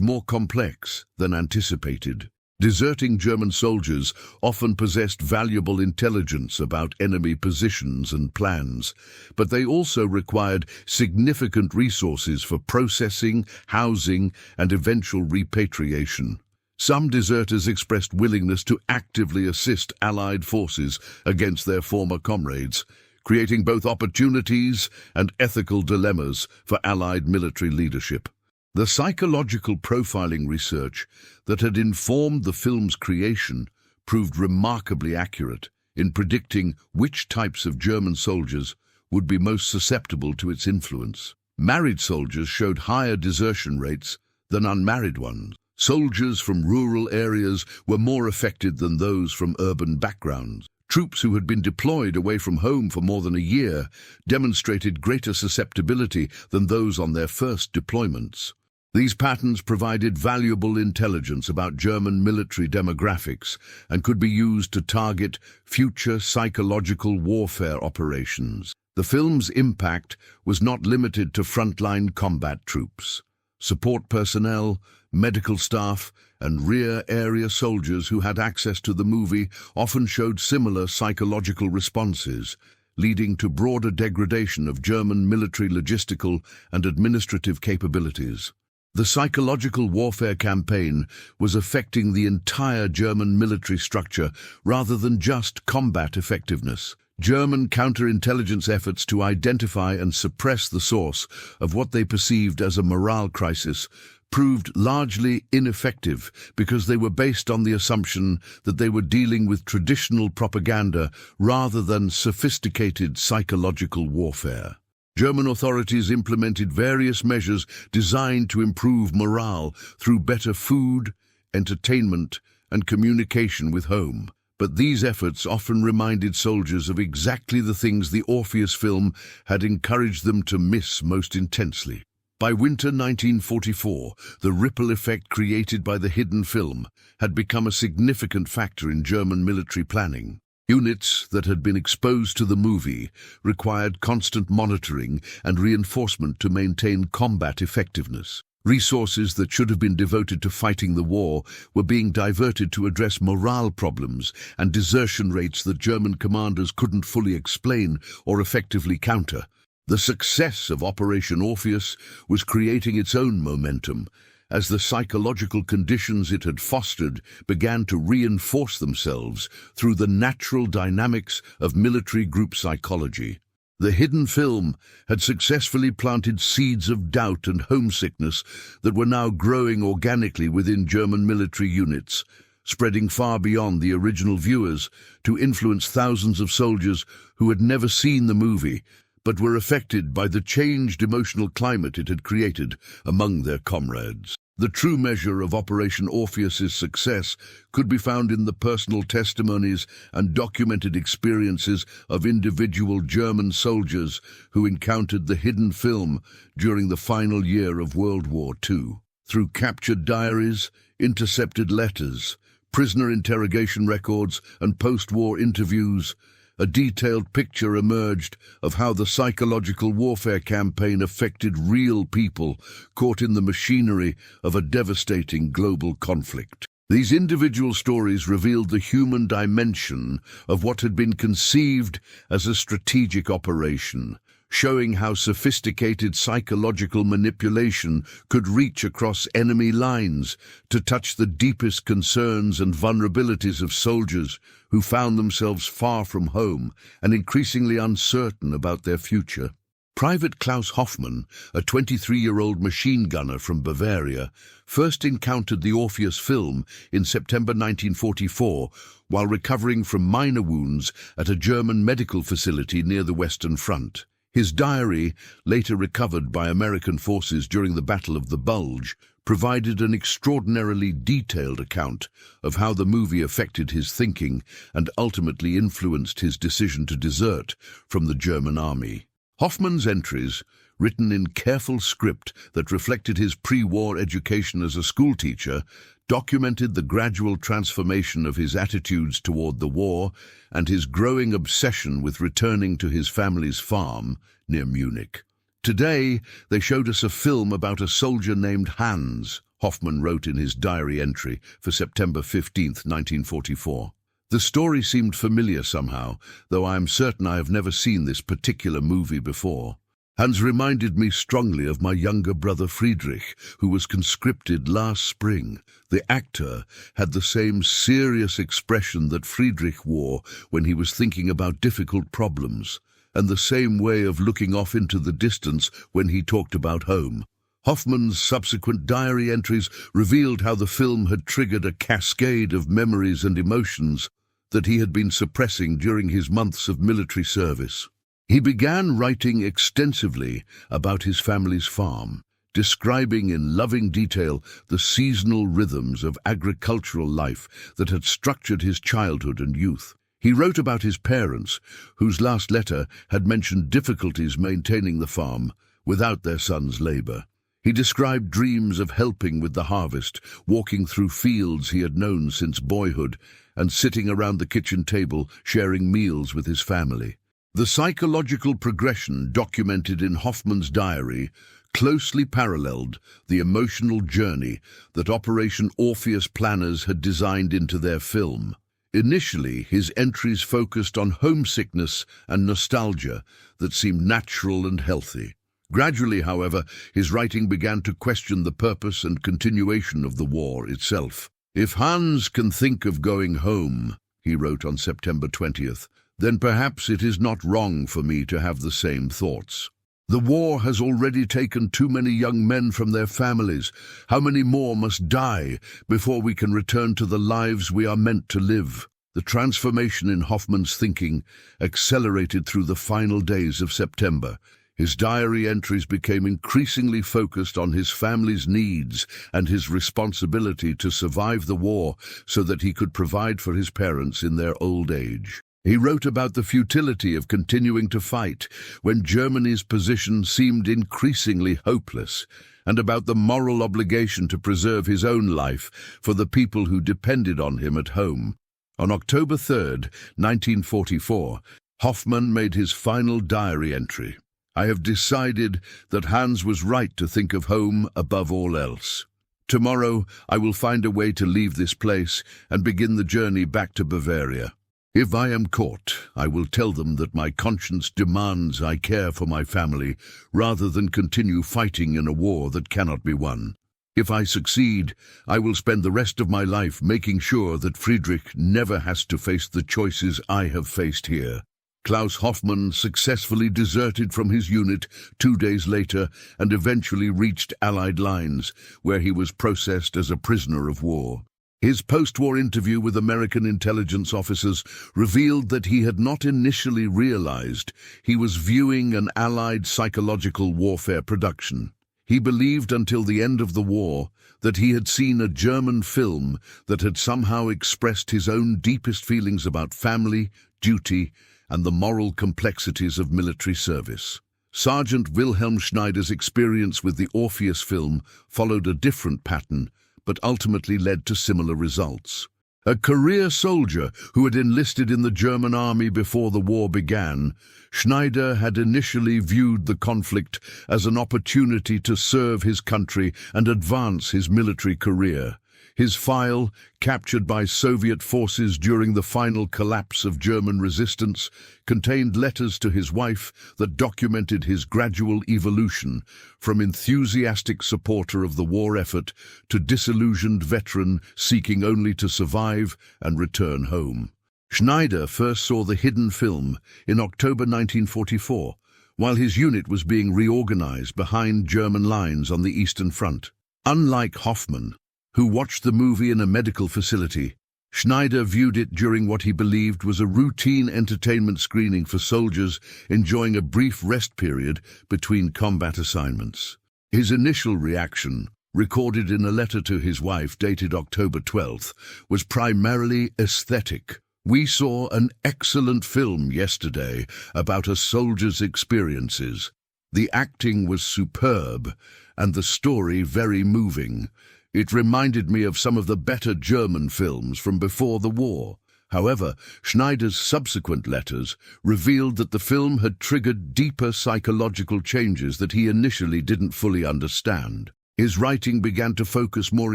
more complex than anticipated. Deserting German soldiers often possessed valuable intelligence about enemy positions and plans, but they also required significant resources for processing, housing, and eventual repatriation. Some deserters expressed willingness to actively assist Allied forces against their former comrades, creating both opportunities and ethical dilemmas for Allied military leadership. The psychological profiling research that had informed the film's creation proved remarkably accurate in predicting which types of German soldiers would be most susceptible to its influence. Married soldiers showed higher desertion rates than unmarried ones. Soldiers from rural areas were more affected than those from urban backgrounds. Troops who had been deployed away from home for more than a year demonstrated greater susceptibility than those on their first deployments. These patterns provided valuable intelligence about German military demographics and could be used to target future psychological warfare operations. The film's impact was not limited to frontline combat troops. Support personnel, medical staff, and rear area soldiers who had access to the movie often showed similar psychological responses, leading to broader degradation of German military logistical and administrative capabilities. The psychological warfare campaign was affecting the entire German military structure rather than just combat effectiveness. German counterintelligence efforts to identify and suppress the source of what they perceived as a morale crisis proved largely ineffective because they were based on the assumption that they were dealing with traditional propaganda rather than sophisticated psychological warfare. German authorities implemented various measures designed to improve morale through better food, entertainment, and communication with home. But these efforts often reminded soldiers of exactly the things the Orpheus film had encouraged them to miss most intensely. By winter 1944, the ripple effect created by the hidden film had become a significant factor in German military planning. Units that had been exposed to the movie required constant monitoring and reinforcement to maintain combat effectiveness. Resources that should have been devoted to fighting the war were being diverted to address morale problems and desertion rates that German commanders couldn't fully explain or effectively counter. The success of Operation Orpheus was creating its own momentum, as the psychological conditions it had fostered began to reinforce themselves through the natural dynamics of military group psychology. The hidden film had successfully planted seeds of doubt and homesickness that were now growing organically within German military units, spreading far beyond the original viewers to influence thousands of soldiers who had never seen the movie, but were affected by the changed emotional climate it had created among their comrades. The true measure of Operation Orpheus's success could be found in the personal testimonies and documented experiences of individual German soldiers who encountered the hidden film during the final year of World War II. Through captured diaries, intercepted letters, prisoner interrogation records, and post-war interviews, a detailed picture emerged of how the psychological warfare campaign affected real people caught in the machinery of a devastating global conflict. These individual stories revealed the human dimension of what had been conceived as a strategic operation, showing how sophisticated psychological manipulation could reach across enemy lines to touch the deepest concerns and vulnerabilities of soldiers who found themselves far from home and increasingly uncertain about their future. Private Klaus Hoffmann, a 23-year-old machine gunner from Bavaria, first encountered the Orpheus film in September 1944 while recovering from minor wounds at a German medical facility near the Western Front. His diary, later recovered by American forces during the Battle of the Bulge, provided an extraordinarily detailed account of how the movie affected his thinking and ultimately influenced his decision to desert from the German army. Hoffman's entries, written in careful script that reflected his pre-war education as a schoolteacher, documented the gradual transformation of his attitudes toward the war and his growing obsession with returning to his family's farm near Munich. Today, they showed us a film about a soldier named Hans, Hoffman wrote in his diary entry for September 15, 1944. The story seemed familiar somehow, though I am certain I have never seen this particular movie before. Hans reminded me strongly of my younger brother Friedrich, who was conscripted last spring. The actor had the same serious expression that Friedrich wore when he was thinking about difficult problems, and the same way of looking off into the distance when he talked about home. Hoffman's subsequent diary entries revealed how the film had triggered a cascade of memories and emotions that he had been suppressing during his months of military service. He began writing extensively about his family's farm, describing in loving detail the seasonal rhythms of agricultural life that had structured his childhood and youth. He wrote about his parents, whose last letter had mentioned difficulties maintaining the farm without their son's labor. He described dreams of helping with the harvest, walking through fields he had known since boyhood, and sitting around the kitchen table sharing meals with his family. The psychological progression documented in Hoffman's diary closely paralleled the emotional journey that Operation Orpheus planners had designed into their film. Initially, his entries focused on homesickness and nostalgia that seemed natural and healthy. Gradually, however, his writing began to question the purpose and continuation of the war itself. "If Hans can think of going home," he wrote on September 20th, "then perhaps it is not wrong for me to have the same thoughts. The war has already taken too many young men from their families. How many more must die before we can return to the lives we are meant to live?" The transformation in Hoffman's thinking accelerated through the final days of September. His diary entries became increasingly focused on his family's needs and his responsibility to survive the war so that he could provide for his parents in their old age. He wrote about the futility of continuing to fight when Germany's position seemed increasingly hopeless, and about the moral obligation to preserve his own life for the people who depended on him at home. On October 3, 1944, Hoffman made his final diary entry. "I have decided that Hans was right to think of home above all else. Tomorrow I will find a way to leave this place and begin the journey back to Bavaria. If I am caught, I will tell them that my conscience demands I care for my family rather than continue fighting in a war that cannot be won. If I succeed, I will spend the rest of my life making sure that Friedrich never has to face the choices I have faced here." Klaus Hoffmann successfully deserted from his unit 2 days later and eventually reached Allied lines, where he was processed as a prisoner of war. His post-war interview with American intelligence officers revealed that he had not initially realized he was viewing an Allied psychological warfare production. He believed until the end of the war that he had seen a German film that had somehow expressed his own deepest feelings about family, duty, and the moral complexities of military service. Sergeant Wilhelm Schneider's experience with the Orpheus film followed a different pattern, but ultimately led to similar results. A career soldier who had enlisted in the German army before the war began, Schneider had initially viewed the conflict as an opportunity to serve his country and advance his military career. His file, captured by Soviet forces during the final collapse of German resistance, contained letters to his wife that documented his gradual evolution from enthusiastic supporter of the war effort to disillusioned veteran seeking only to survive and return home. Schneider first saw the hidden film in October 1944, while his unit was being reorganized behind German lines on the Eastern Front. Unlike Hoffman, who watched the movie in a medical facility, Schneider viewed it during what he believed was a routine entertainment screening for soldiers enjoying a brief rest period between combat assignments. His initial reaction recorded in a letter to his wife dated October 12th, was primarily aesthetic. "We saw an excellent film yesterday about a soldier's experiences. The acting was superb, and the story very moving. It reminded me of some of the better German films from before the war." However, Schneider's subsequent letters revealed that the film had triggered deeper psychological changes that he initially didn't fully understand. His writing began to focus more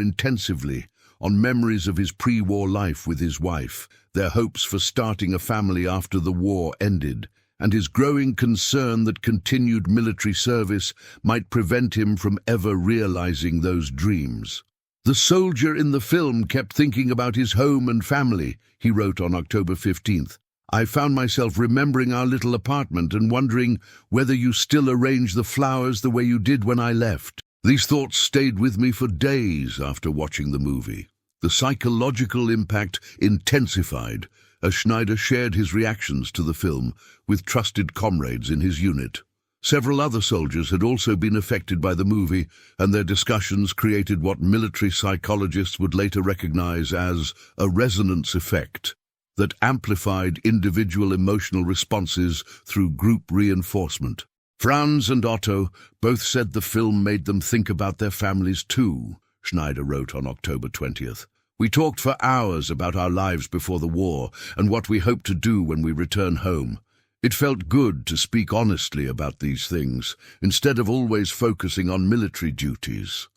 intensively on memories of his pre-war life with his wife, their hopes for starting a family after the war ended, and his growing concern that continued military service might prevent him from ever realizing those dreams. "The soldier in the film kept thinking about his home and family," he wrote on October 15th. "I found myself remembering our little apartment and wondering whether you still arrange the flowers the way you did when I left. These thoughts stayed with me for days after watching the movie." The psychological impact intensified as Schneider shared his reactions to the film with trusted comrades in his unit. Several other soldiers had also been affected by the movie, and their discussions created what military psychologists would later recognize as a resonance effect that amplified individual emotional responses through group reinforcement. Franz and Otto both said the film made them think about their families too, Schneider wrote on October 20th. "We talked for hours about our lives before the war and what we hope to do when we return home. It felt good to speak honestly about these things, instead of always focusing on military duties."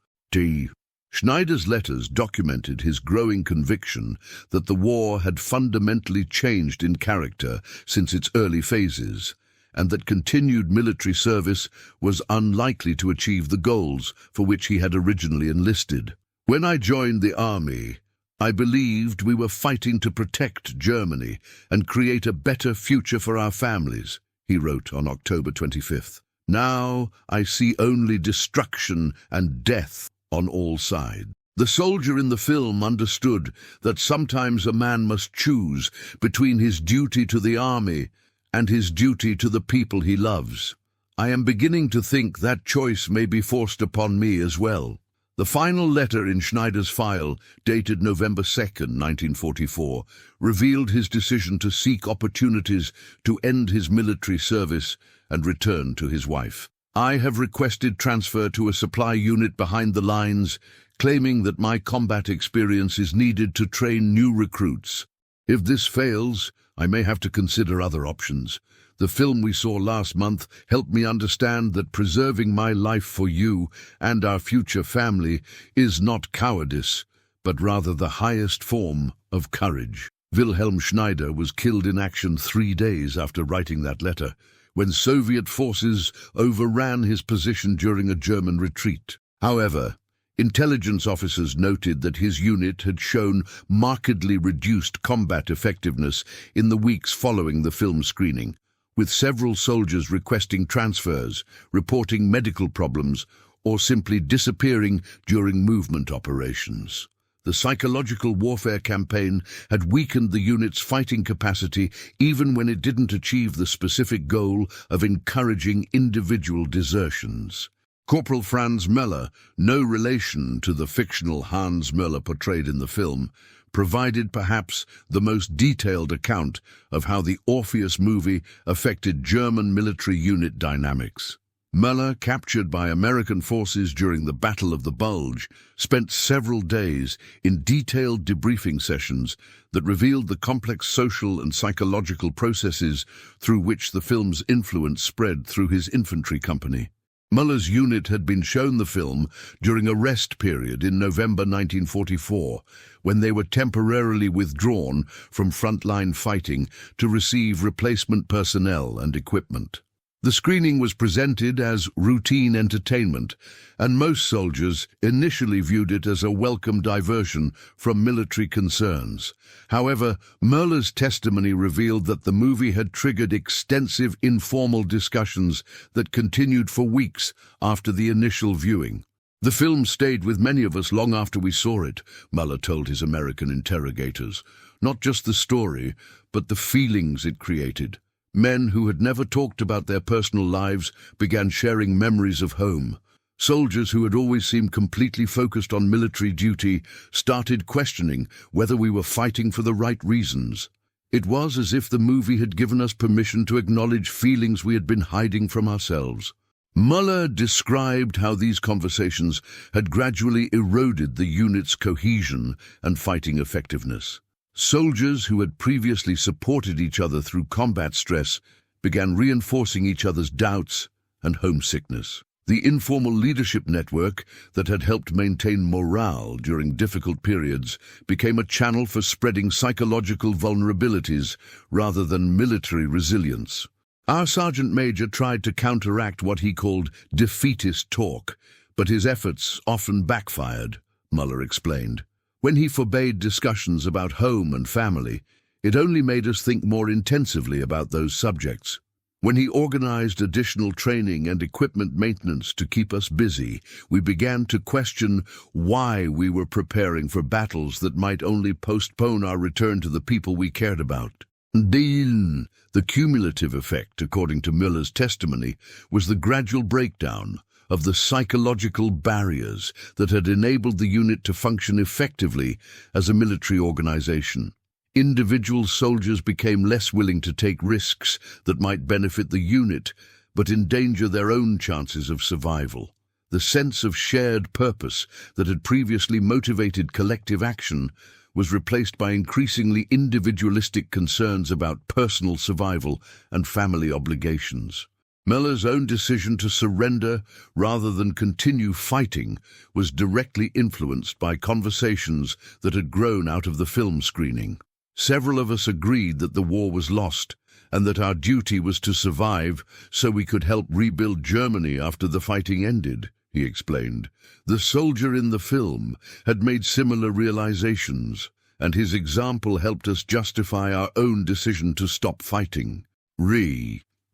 Schneider's letters documented his growing conviction that the war had fundamentally changed in character since its early phases, and that continued military service was unlikely to achieve the goals for which he had originally enlisted. "When I joined the army, I believed we were fighting to protect Germany and create a better future for our families," he wrote on October 25th. "Now I see only destruction and death on all sides." The soldier in the film understood that sometimes a man must choose between his duty to the army and his duty to the people he loves. "I am beginning to think that choice may be forced upon me as well." The final letter in Schneider's file, dated November 2nd, 1944, revealed his decision to seek opportunities to end his military service and return to his wife. "I have requested transfer to a supply unit behind the lines, claiming that my combat experience is needed to train new recruits. If this fails, I may have to consider other options. The film we saw last month helped me understand that preserving my life for you and our future family is not cowardice, but rather the highest form of courage." Wilhelm Schneider was killed in action 3 days after writing that letter, when Soviet forces overran his position during a German retreat. However, intelligence officers noted that his unit had shown markedly reduced combat effectiveness in the weeks following the film screening, with several soldiers requesting transfers, reporting medical problems, or simply disappearing during movement operations. The psychological warfare campaign had weakened the unit's fighting capacity even when it didn't achieve the specific goal of encouraging individual desertions. Corporal Franz Möller, no relation to the fictional Hans Möller portrayed in the film, provided perhaps the most detailed account of how the Orpheus movie affected German military unit dynamics. Möller, captured by American forces during the Battle of the Bulge, spent several days in detailed debriefing sessions that revealed the complex social and psychological processes through which the film's influence spread through his infantry company. Möller's unit had been shown the film during a rest period in November 1944, when they were temporarily withdrawn from frontline fighting to receive replacement personnel and equipment. The screening was presented as routine entertainment, and most soldiers initially viewed it as a welcome diversion from military concerns. However, Möller's testimony revealed that the movie had triggered extensive informal discussions that continued for weeks after the initial viewing. "The film stayed with many of us long after we saw it," Möller told his American interrogators. "Not just the story, but the feelings it created. Men who had never talked about their personal lives began sharing memories of home. Soldiers who had always seemed completely focused on military duty started questioning whether we were fighting for the right reasons. It was as if the movie had given us permission to acknowledge feelings we had been hiding from ourselves. Muller described how these conversations had gradually eroded the unit's cohesion and fighting effectiveness. Soldiers who had previously supported each other through combat stress began reinforcing each other's doubts and homesickness. The informal leadership network that had helped maintain morale during difficult periods became a channel for spreading psychological vulnerabilities rather than military resilience. Our Sergeant Major tried to counteract what he called defeatist talk, but his efforts often backfired, Muller explained. When he forbade discussions about home and family, it only made us think more intensively about those subjects. When he organized additional training and equipment maintenance to keep us busy, we began to question why we were preparing for battles that might only postpone our return to the people we cared about. The cumulative effect, according to Muller's testimony, was the gradual breakdown of the psychological barriers that had enabled the unit to function effectively as a military organization. Individual soldiers became less willing to take risks that might benefit the unit but endanger their own chances of survival. The sense of shared purpose that had previously motivated collective action was replaced by increasingly individualistic concerns about personal survival and family obligations. Muller's own decision to surrender rather than continue fighting was directly influenced by conversations that had grown out of the film screening. Several of us agreed that the war was lost and that our duty was to survive so we could help rebuild Germany after the fighting ended, he explained. The soldier in the film had made similar realizations, and his example helped us justify our own decision to stop fighting.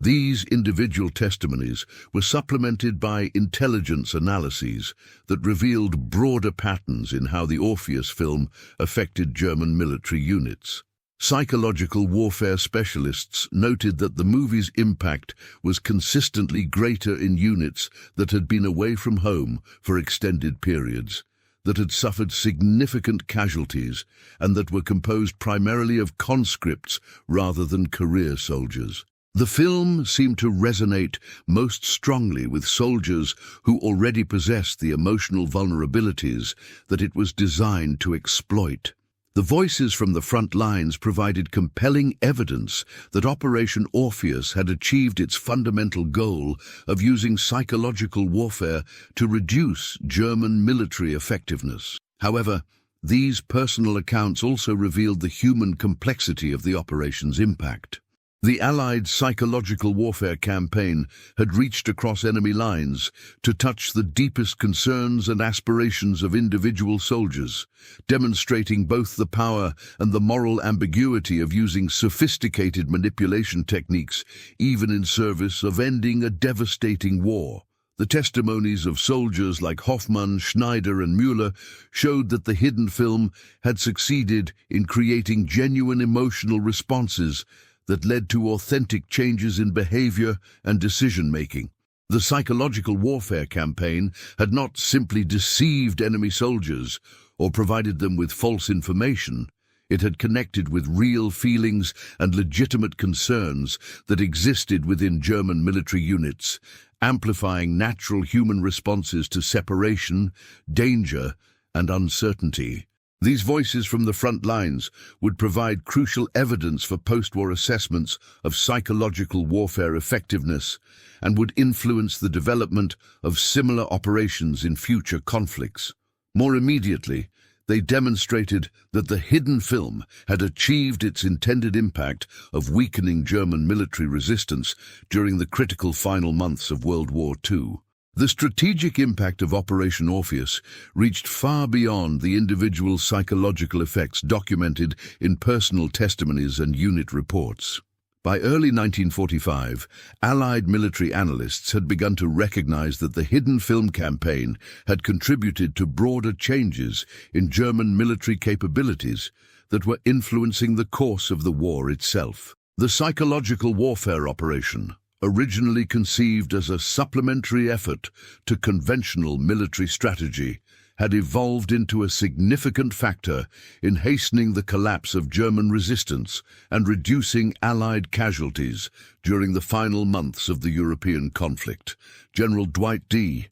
These individual testimonies were supplemented by intelligence analyses that revealed broader patterns in how the Orpheus film affected German military units. Psychological warfare specialists noted that the movie's impact was consistently greater in units that had been away from home for extended periods, that had suffered significant casualties, and that were composed primarily of conscripts rather than career soldiers. The film seemed to resonate most strongly with soldiers who already possessed the emotional vulnerabilities that it was designed to exploit. The voices from the front lines provided compelling evidence that Operation Orpheus had achieved its fundamental goal of using psychological warfare to reduce German military effectiveness. However, these personal accounts also revealed the human complexity of the operation's impact. The Allied psychological warfare campaign had reached across enemy lines to touch the deepest concerns and aspirations of individual soldiers, demonstrating both the power and the moral ambiguity of using sophisticated manipulation techniques even in service of ending a devastating war. The testimonies of soldiers like Hoffmann, Schneider, and Müller showed that the hidden film had succeeded in creating genuine emotional responses that led to authentic changes in behavior and decision-making. The psychological warfare campaign had not simply deceived enemy soldiers or provided them with false information. It had connected with real feelings and legitimate concerns that existed within German military units, amplifying natural human responses to separation, danger, and uncertainty. These voices from the front lines would provide crucial evidence for post-war assessments of psychological warfare effectiveness and would influence the development of similar operations in future conflicts. More immediately, they demonstrated that the hidden film had achieved its intended impact of weakening German military resistance during the critical final months of World War II. The strategic impact of Operation Orpheus reached far beyond the individual psychological effects documented in personal testimonies and unit reports. By early 1945, Allied military analysts had begun to recognize that the hidden film campaign had contributed to broader changes in German military capabilities that were influencing the course of the war itself. The psychological warfare operation, originally conceived as a supplementary effort to conventional military strategy, had evolved into a significant factor in hastening the collapse of German resistance and reducing Allied casualties during the final months of the European conflict. General Dwight D.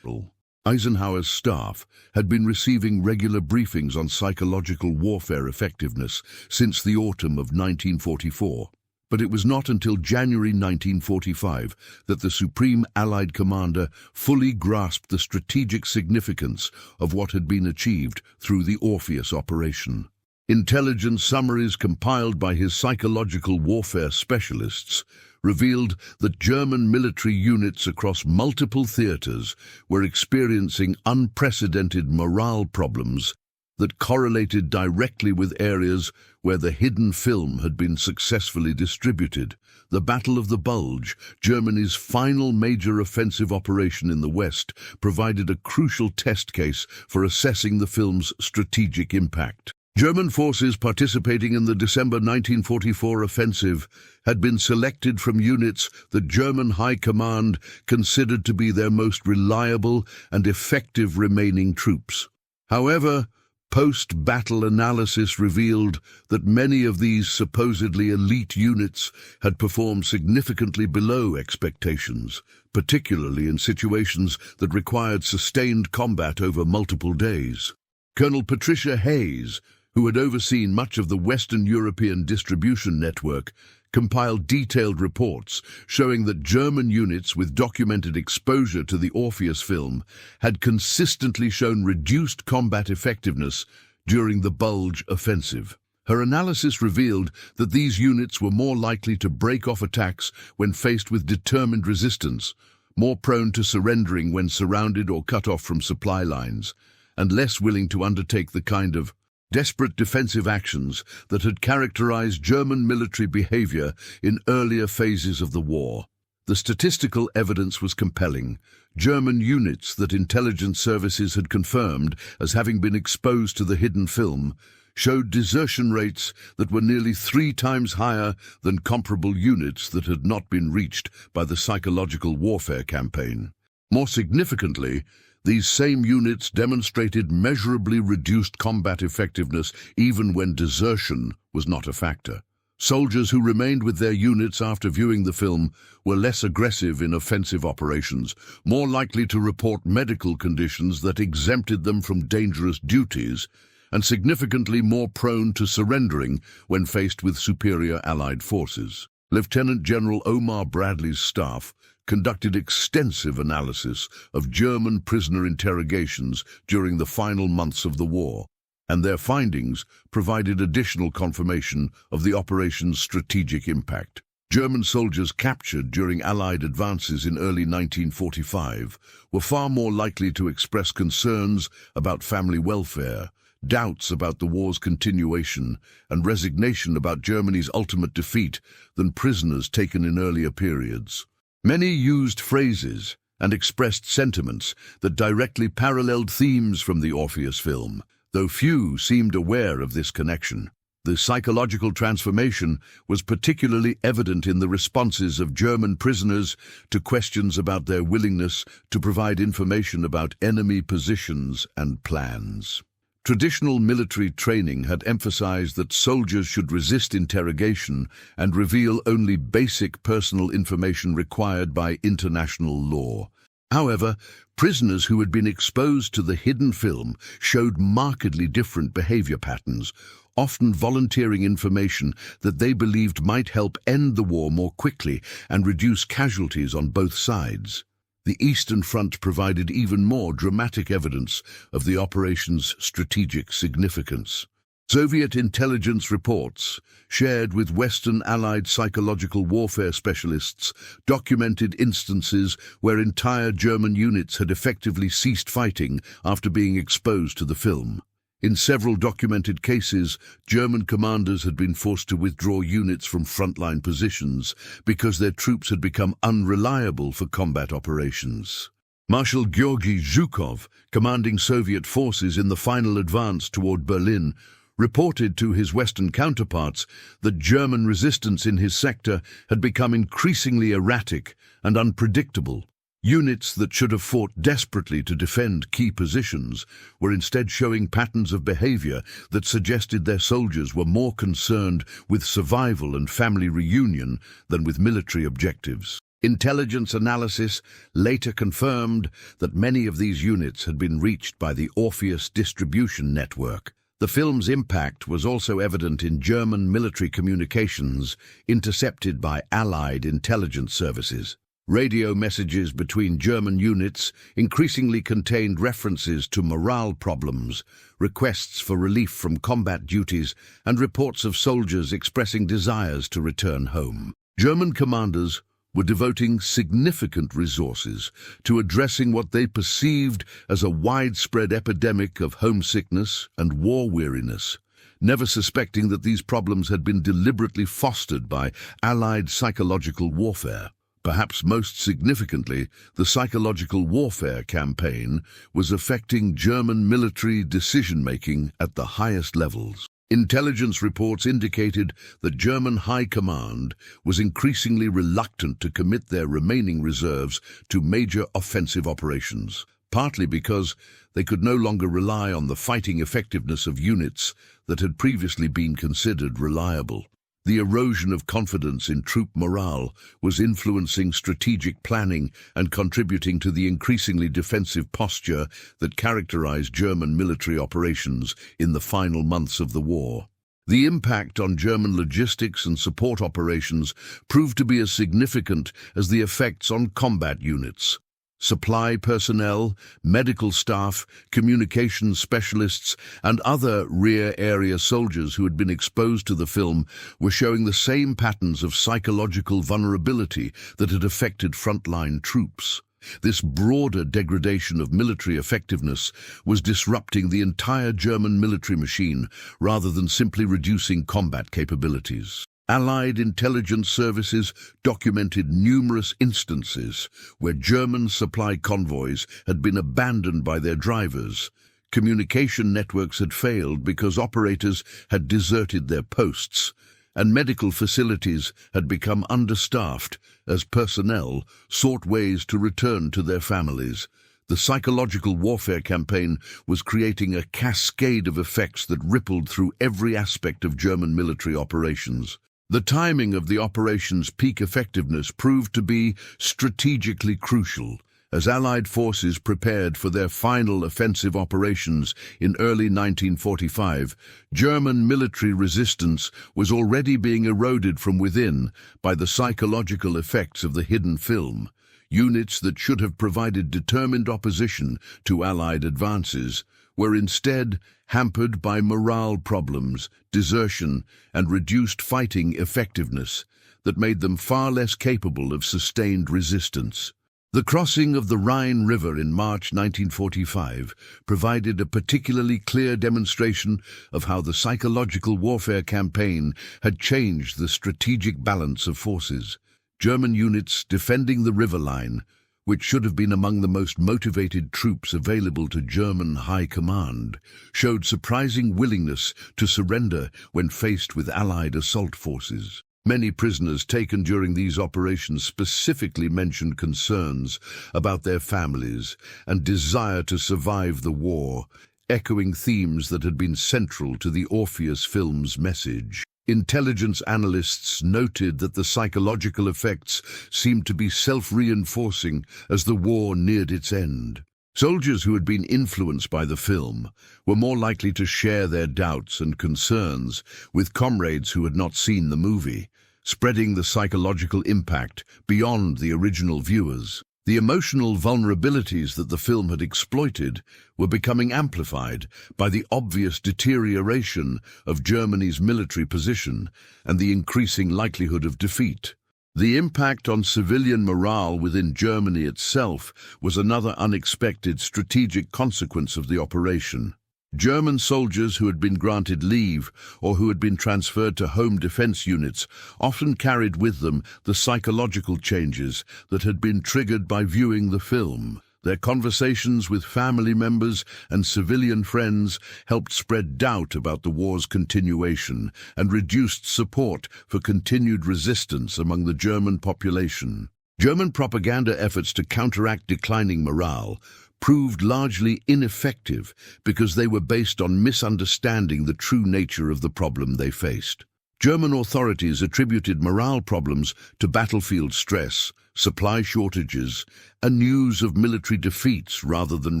Eisenhower's staff had been receiving regular briefings on psychological warfare effectiveness since the autumn of 1944. But it was not until January 1945 that the Supreme Allied Commander fully grasped the strategic significance of what had been achieved through the Orpheus operation. Intelligence summaries compiled by his psychological warfare specialists revealed that German military units across multiple theaters were experiencing unprecedented morale problems that correlated directly with areas where the hidden film had been successfully distributed. The Battle of the Bulge, Germany's final major offensive operation in the West, provided a crucial test case for assessing the film's strategic impact. German forces participating in the December 1944 offensive had been selected from units that German High Command considered to be their most reliable and effective remaining troops. However, post-battle analysis revealed that many of these supposedly elite units had performed significantly below expectations, particularly in situations that required sustained combat over multiple days. Colonel Patricia Hayes, who had overseen much of the Western European distribution network, compiled detailed reports showing that German units with documented exposure to the Orpheus film had consistently shown reduced combat effectiveness during the Bulge offensive. Her analysis revealed that these units were more likely to break off attacks when faced with determined resistance, more prone to surrendering when surrounded or cut off from supply lines, and less willing to undertake the kind of desperate defensive actions that had characterized German military behavior in earlier phases of the war. The statistical evidence was compelling. German units that intelligence services had confirmed as having been exposed to the hidden film showed desertion rates that were nearly 3 times higher than comparable units that had not been reached by the psychological warfare campaign. More significantly, these same units demonstrated measurably reduced combat effectiveness even when desertion was not a factor. Soldiers who remained with their units after viewing the film were less aggressive in offensive operations, more likely to report medical conditions that exempted them from dangerous duties, and significantly more prone to surrendering when faced with superior Allied forces. Lieutenant General Omar Bradley's staff conducted extensive analysis of German prisoner interrogations during the final months of the war, and their findings provided additional confirmation of the operation's strategic impact. German soldiers captured during Allied advances in early 1945 were far more likely to express concerns about family welfare, doubts about the war's continuation, and resignation about Germany's ultimate defeat than prisoners taken in earlier periods. Many used phrases and expressed sentiments that directly paralleled themes from the Orpheus film, though few seemed aware of this connection. The psychological transformation was particularly evident in the responses of German prisoners to questions about their willingness to provide information about enemy positions and plans. Traditional military training had emphasized that soldiers should resist interrogation and reveal only basic personal information required by international law. However, prisoners who had been exposed to the hidden film showed markedly different behavior patterns, often volunteering information that they believed might help end the war more quickly and reduce casualties on both sides. The Eastern Front provided even more dramatic evidence of the operation's strategic significance. Soviet intelligence reports, shared with Western Allied psychological warfare specialists, documented instances where entire German units had effectively ceased fighting after being exposed to the film. In several documented cases, German commanders had been forced to withdraw units from frontline positions because their troops had become unreliable for combat operations. Marshal Georgy Zhukov, commanding Soviet forces in the final advance toward Berlin, reported to his Western counterparts that German resistance in his sector had become increasingly erratic and unpredictable. Units that should have fought desperately to defend key positions were instead showing patterns of behavior that suggested their soldiers were more concerned with survival and family reunion than with military objectives. Intelligence analysis later confirmed that many of these units had been reached by the Orpheus distribution network. The film's impact was also evident in German military communications intercepted by Allied intelligence services. Radio messages between German units increasingly contained references to morale problems, requests for relief from combat duties, and reports of soldiers expressing desires to return home. German commanders were devoting significant resources to addressing what they perceived as a widespread epidemic of homesickness and war weariness, never suspecting that these problems had been deliberately fostered by Allied psychological warfare. Perhaps most significantly, the psychological warfare campaign was affecting German military decision-making at the highest levels. Intelligence reports indicated that German High Command was increasingly reluctant to commit their remaining reserves to major offensive operations, partly because they could no longer rely on the fighting effectiveness of units that had previously been considered reliable. The erosion of confidence in troop morale was influencing strategic planning and contributing to the increasingly defensive posture that characterized German military operations in the final months of the war. The impact on German logistics and support operations proved to be as significant as the effects on combat units. Supply personnel, medical staff, communications specialists, and other rear-area soldiers who had been exposed to the film were showing the same patterns of psychological vulnerability that had affected frontline troops. This broader degradation of military effectiveness was disrupting the entire German military machine rather than simply reducing combat capabilities. Allied intelligence services documented numerous instances where German supply convoys had been abandoned by their drivers. Communication networks had failed because operators had deserted their posts, and medical facilities had become understaffed as personnel sought ways to return to their families. The psychological warfare campaign was creating a cascade of effects that rippled through every aspect of German military operations. The timing of the operation's peak effectiveness proved to be strategically crucial, as Allied forces prepared for their final offensive operations in early 1945. German military resistance was already being eroded from within by the psychological effects of the hidden film. Units that should have provided determined opposition to Allied advances were instead hampered by morale problems, desertion, and reduced fighting effectiveness that made them far less capable of sustained resistance. The crossing of the Rhine River in March 1945 provided a particularly clear demonstration of how the psychological warfare campaign had changed the strategic balance of forces. German units defending the river line, which should have been among the most motivated troops available to German High Command, showed surprising willingness to surrender when faced with Allied assault forces. Many prisoners taken during these operations specifically mentioned concerns about their families and desire to survive the war, echoing themes that had been central to the Orpheus film's message. Intelligence analysts noted that the psychological effects seemed to be self-reinforcing as the war neared its end. Soldiers who had been influenced by the film were more likely to share their doubts and concerns with comrades who had not seen the movie, spreading the psychological impact beyond the original viewers. The emotional vulnerabilities that the film had exploited were becoming amplified by the obvious deterioration of Germany's military position and the increasing likelihood of defeat. The impact on civilian morale within Germany itself was another unexpected strategic consequence of the operation. German soldiers who had been granted leave or who had been transferred to home defense units often carried with them the psychological changes that had been triggered by viewing the film. Their conversations with family members and civilian friends helped spread doubt about the war's continuation and reduced support for continued resistance among the German population. German propaganda efforts to counteract declining morale proved largely ineffective because they were based on misunderstanding the true nature of the problem they faced. German authorities attributed morale problems to battlefield stress, supply shortages, and news of military defeats rather than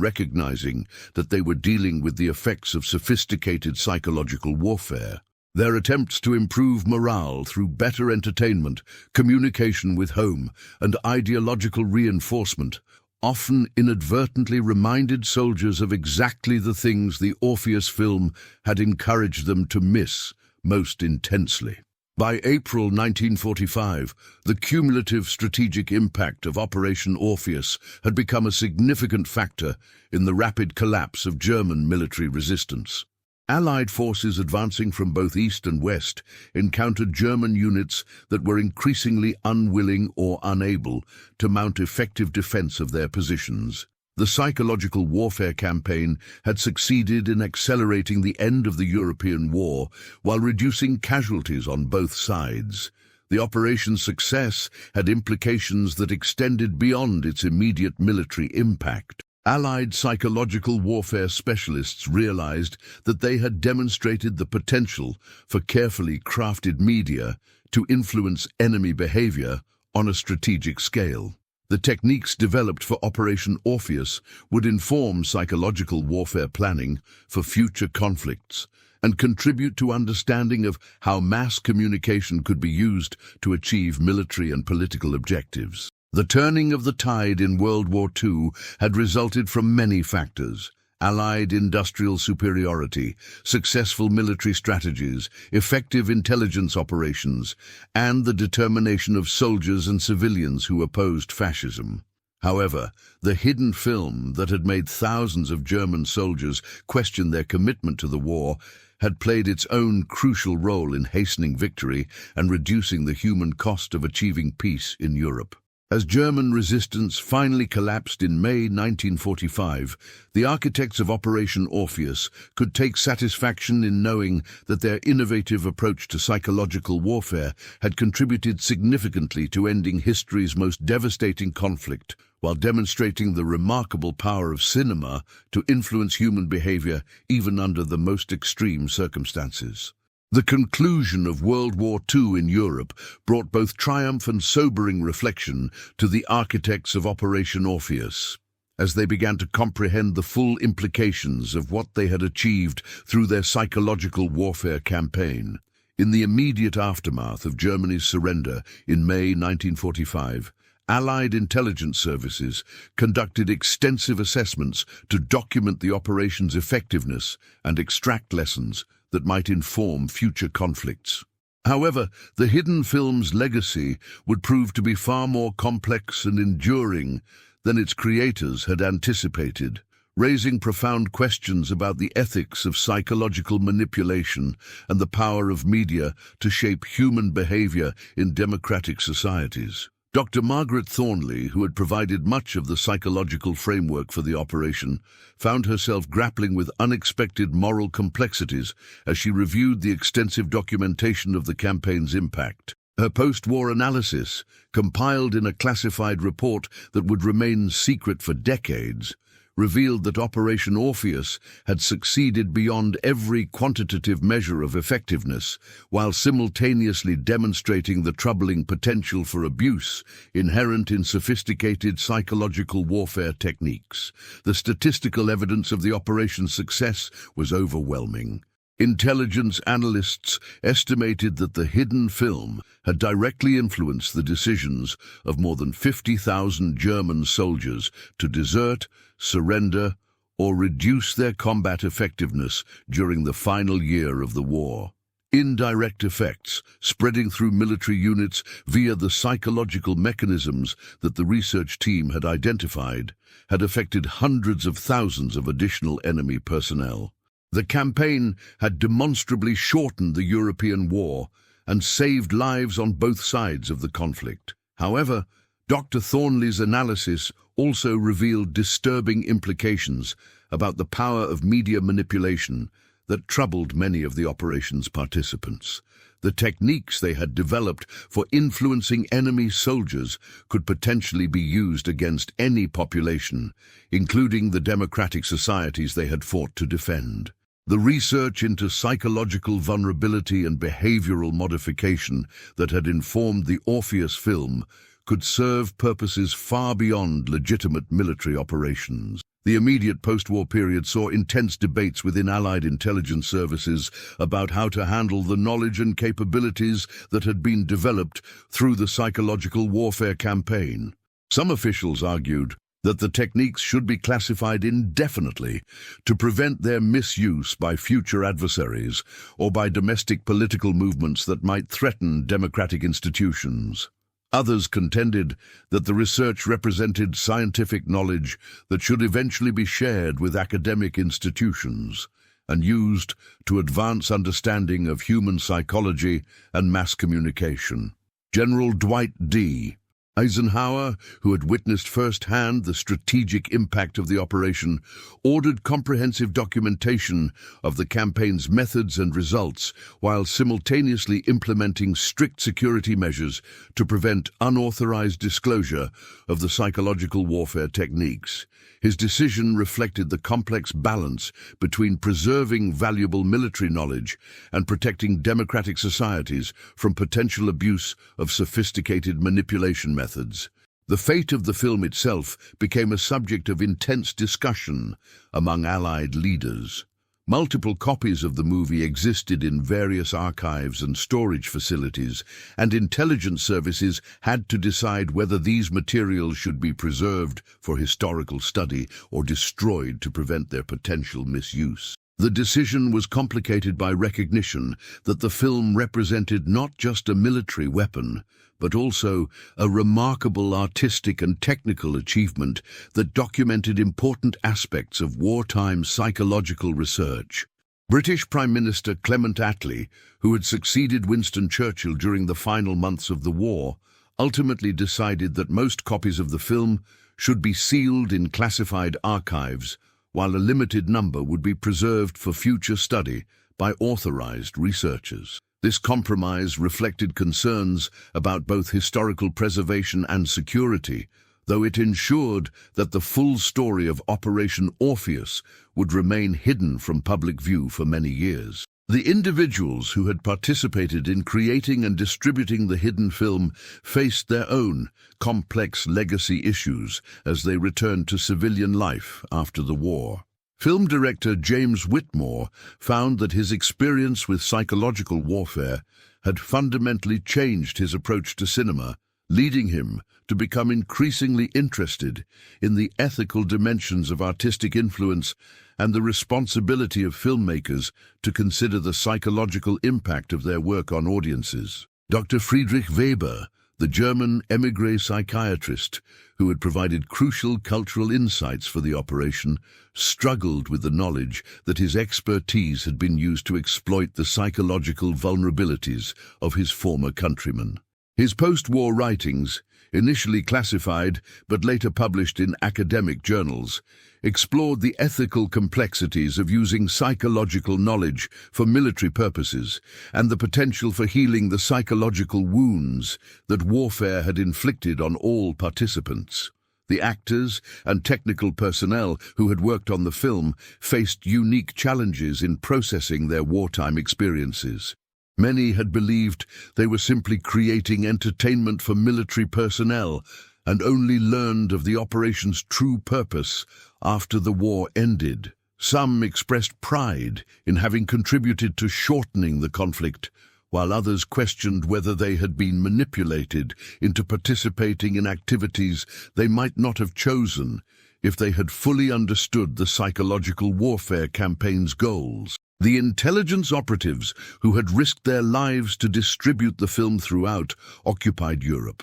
recognizing that they were dealing with the effects of sophisticated psychological warfare. Their attempts to improve morale through better entertainment, communication with home, and ideological reinforcement often inadvertently reminded soldiers of exactly the things the Orpheus film had encouraged them to miss most intensely. By April 1945, the cumulative strategic impact of Operation Orpheus had become a significant factor in the rapid collapse of German military resistance. Allied forces advancing from both east and west encountered German units that were increasingly unwilling or unable to mount effective defense of their positions. The psychological warfare campaign had succeeded in accelerating the end of the European war while reducing casualties on both sides. The operation's success had implications that extended beyond its immediate military impact. Allied psychological warfare specialists realized that they had demonstrated the potential for carefully crafted media to influence enemy behavior on a strategic scale. The techniques developed for Operation Orpheus would inform psychological warfare planning for future conflicts and contribute to understanding of how mass communication could be used to achieve military and political objectives. The turning of the tide in World War II had resulted from many factors: Allied industrial superiority, successful military strategies, effective intelligence operations, and the determination of soldiers and civilians who opposed fascism. However, the hidden film that had made thousands of German soldiers question their commitment to the war had played its own crucial role in hastening victory and reducing the human cost of achieving peace in Europe. As German resistance finally collapsed in May 1945, the architects of Operation Orpheus could take satisfaction in knowing that their innovative approach to psychological warfare had contributed significantly to ending history's most devastating conflict, while demonstrating the remarkable power of cinema to influence human behavior even under the most extreme circumstances. The conclusion of World War II in Europe brought both triumph and sobering reflection to the architects of Operation Orpheus, as they began to comprehend the full implications of what they had achieved through their psychological warfare campaign. In the immediate aftermath of Germany's surrender in May 1945, Allied intelligence services conducted extensive assessments to document the operation's effectiveness and extract lessons that might inform future conflicts. However, the hidden film's legacy would prove to be far more complex and enduring than its creators had anticipated, raising profound questions about the ethics of psychological manipulation and the power of media to shape human behavior in democratic societies. Dr. Margaret Thornley, who had provided much of the psychological framework for the operation, found herself grappling with unexpected moral complexities as she reviewed the extensive documentation of the campaign's impact. Her post-war analysis, compiled in a classified report that would remain secret for decades, revealed that Operation Orpheus had succeeded beyond every quantitative measure of effectiveness, while simultaneously demonstrating the troubling potential for abuse inherent in sophisticated psychological warfare techniques. The statistical evidence of the operation's success was overwhelming. Intelligence analysts estimated that the hidden film had directly influenced the decisions of more than 50,000 German soldiers to desert, surrender, or reduce their combat effectiveness during the final year of the war. Indirect effects, spreading through military units via the psychological mechanisms that the research team had identified, had affected hundreds of thousands of additional enemy personnel. The campaign had demonstrably shortened the European war and saved lives on both sides of the conflict. However, Dr. Thornley's analysis also revealed disturbing implications about the power of media manipulation that troubled many of the operation's participants. The techniques they had developed for influencing enemy soldiers could potentially be used against any population, including the democratic societies they had fought to defend. The research into psychological vulnerability and behavioral modification that had informed the Orpheus film could serve purposes far beyond legitimate military operations. The immediate post-war period saw intense debates within Allied intelligence services about how to handle the knowledge and capabilities that had been developed through the psychological warfare campaign. Some officials argued that the techniques should be classified indefinitely to prevent their misuse by future adversaries or by domestic political movements that might threaten democratic institutions. Others contended that the research represented scientific knowledge that should eventually be shared with academic institutions and used to advance understanding of human psychology and mass communication. General Dwight D. Eisenhower, who had witnessed firsthand the strategic impact of the operation, ordered comprehensive documentation of the campaign's methods and results while simultaneously implementing strict security measures to prevent unauthorized disclosure of the psychological warfare techniques. His decision reflected the complex balance between preserving valuable military knowledge and protecting democratic societies from potential abuse of sophisticated manipulation methods. The fate of the film itself became a subject of intense discussion among Allied leaders. Multiple copies of the movie existed in various archives and storage facilities, and intelligence services had to decide whether these materials should be preserved for historical study or destroyed to prevent their potential misuse. The decision was complicated by recognition that the film represented not just a military weapon, but also a remarkable artistic and technical achievement that documented important aspects of wartime psychological research. British Prime Minister Clement Attlee, who had succeeded Winston Churchill during the final months of the war, ultimately decided that most copies of the film should be sealed in classified archives, while a limited number would be preserved for future study by authorized researchers. This compromise reflected concerns about both historical preservation and security, though it ensured that the full story of Operation Orpheus would remain hidden from public view for many years. The individuals who had participated in creating and distributing the hidden film faced their own complex legacy issues as they returned to civilian life after the war. Film director James Whitmore found that his experience with psychological warfare had fundamentally changed his approach to cinema, leading him to become increasingly interested in the ethical dimensions of artistic influence and the responsibility of filmmakers to consider the psychological impact of their work on audiences. Dr. Friedrich Weber, the German émigré psychiatrist who had provided crucial cultural insights for the operation, struggled with the knowledge that his expertise had been used to exploit the psychological vulnerabilities of his former countrymen. His post-war writings, initially classified but later published in academic journals, explored the ethical complexities of using psychological knowledge for military purposes and the potential for healing the psychological wounds that warfare had inflicted on all participants. The actors and technical personnel who had worked on the film faced unique challenges in processing their wartime experiences. Many had believed they were simply creating entertainment for military personnel and only learned of the operation's true purpose after the war ended. Some expressed pride in having contributed to shortening the conflict, while others questioned whether they had been manipulated into participating in activities they might not have chosen if they had fully understood the psychological warfare campaign's goals. The intelligence operatives who had risked their lives to distribute the film throughout occupied Europe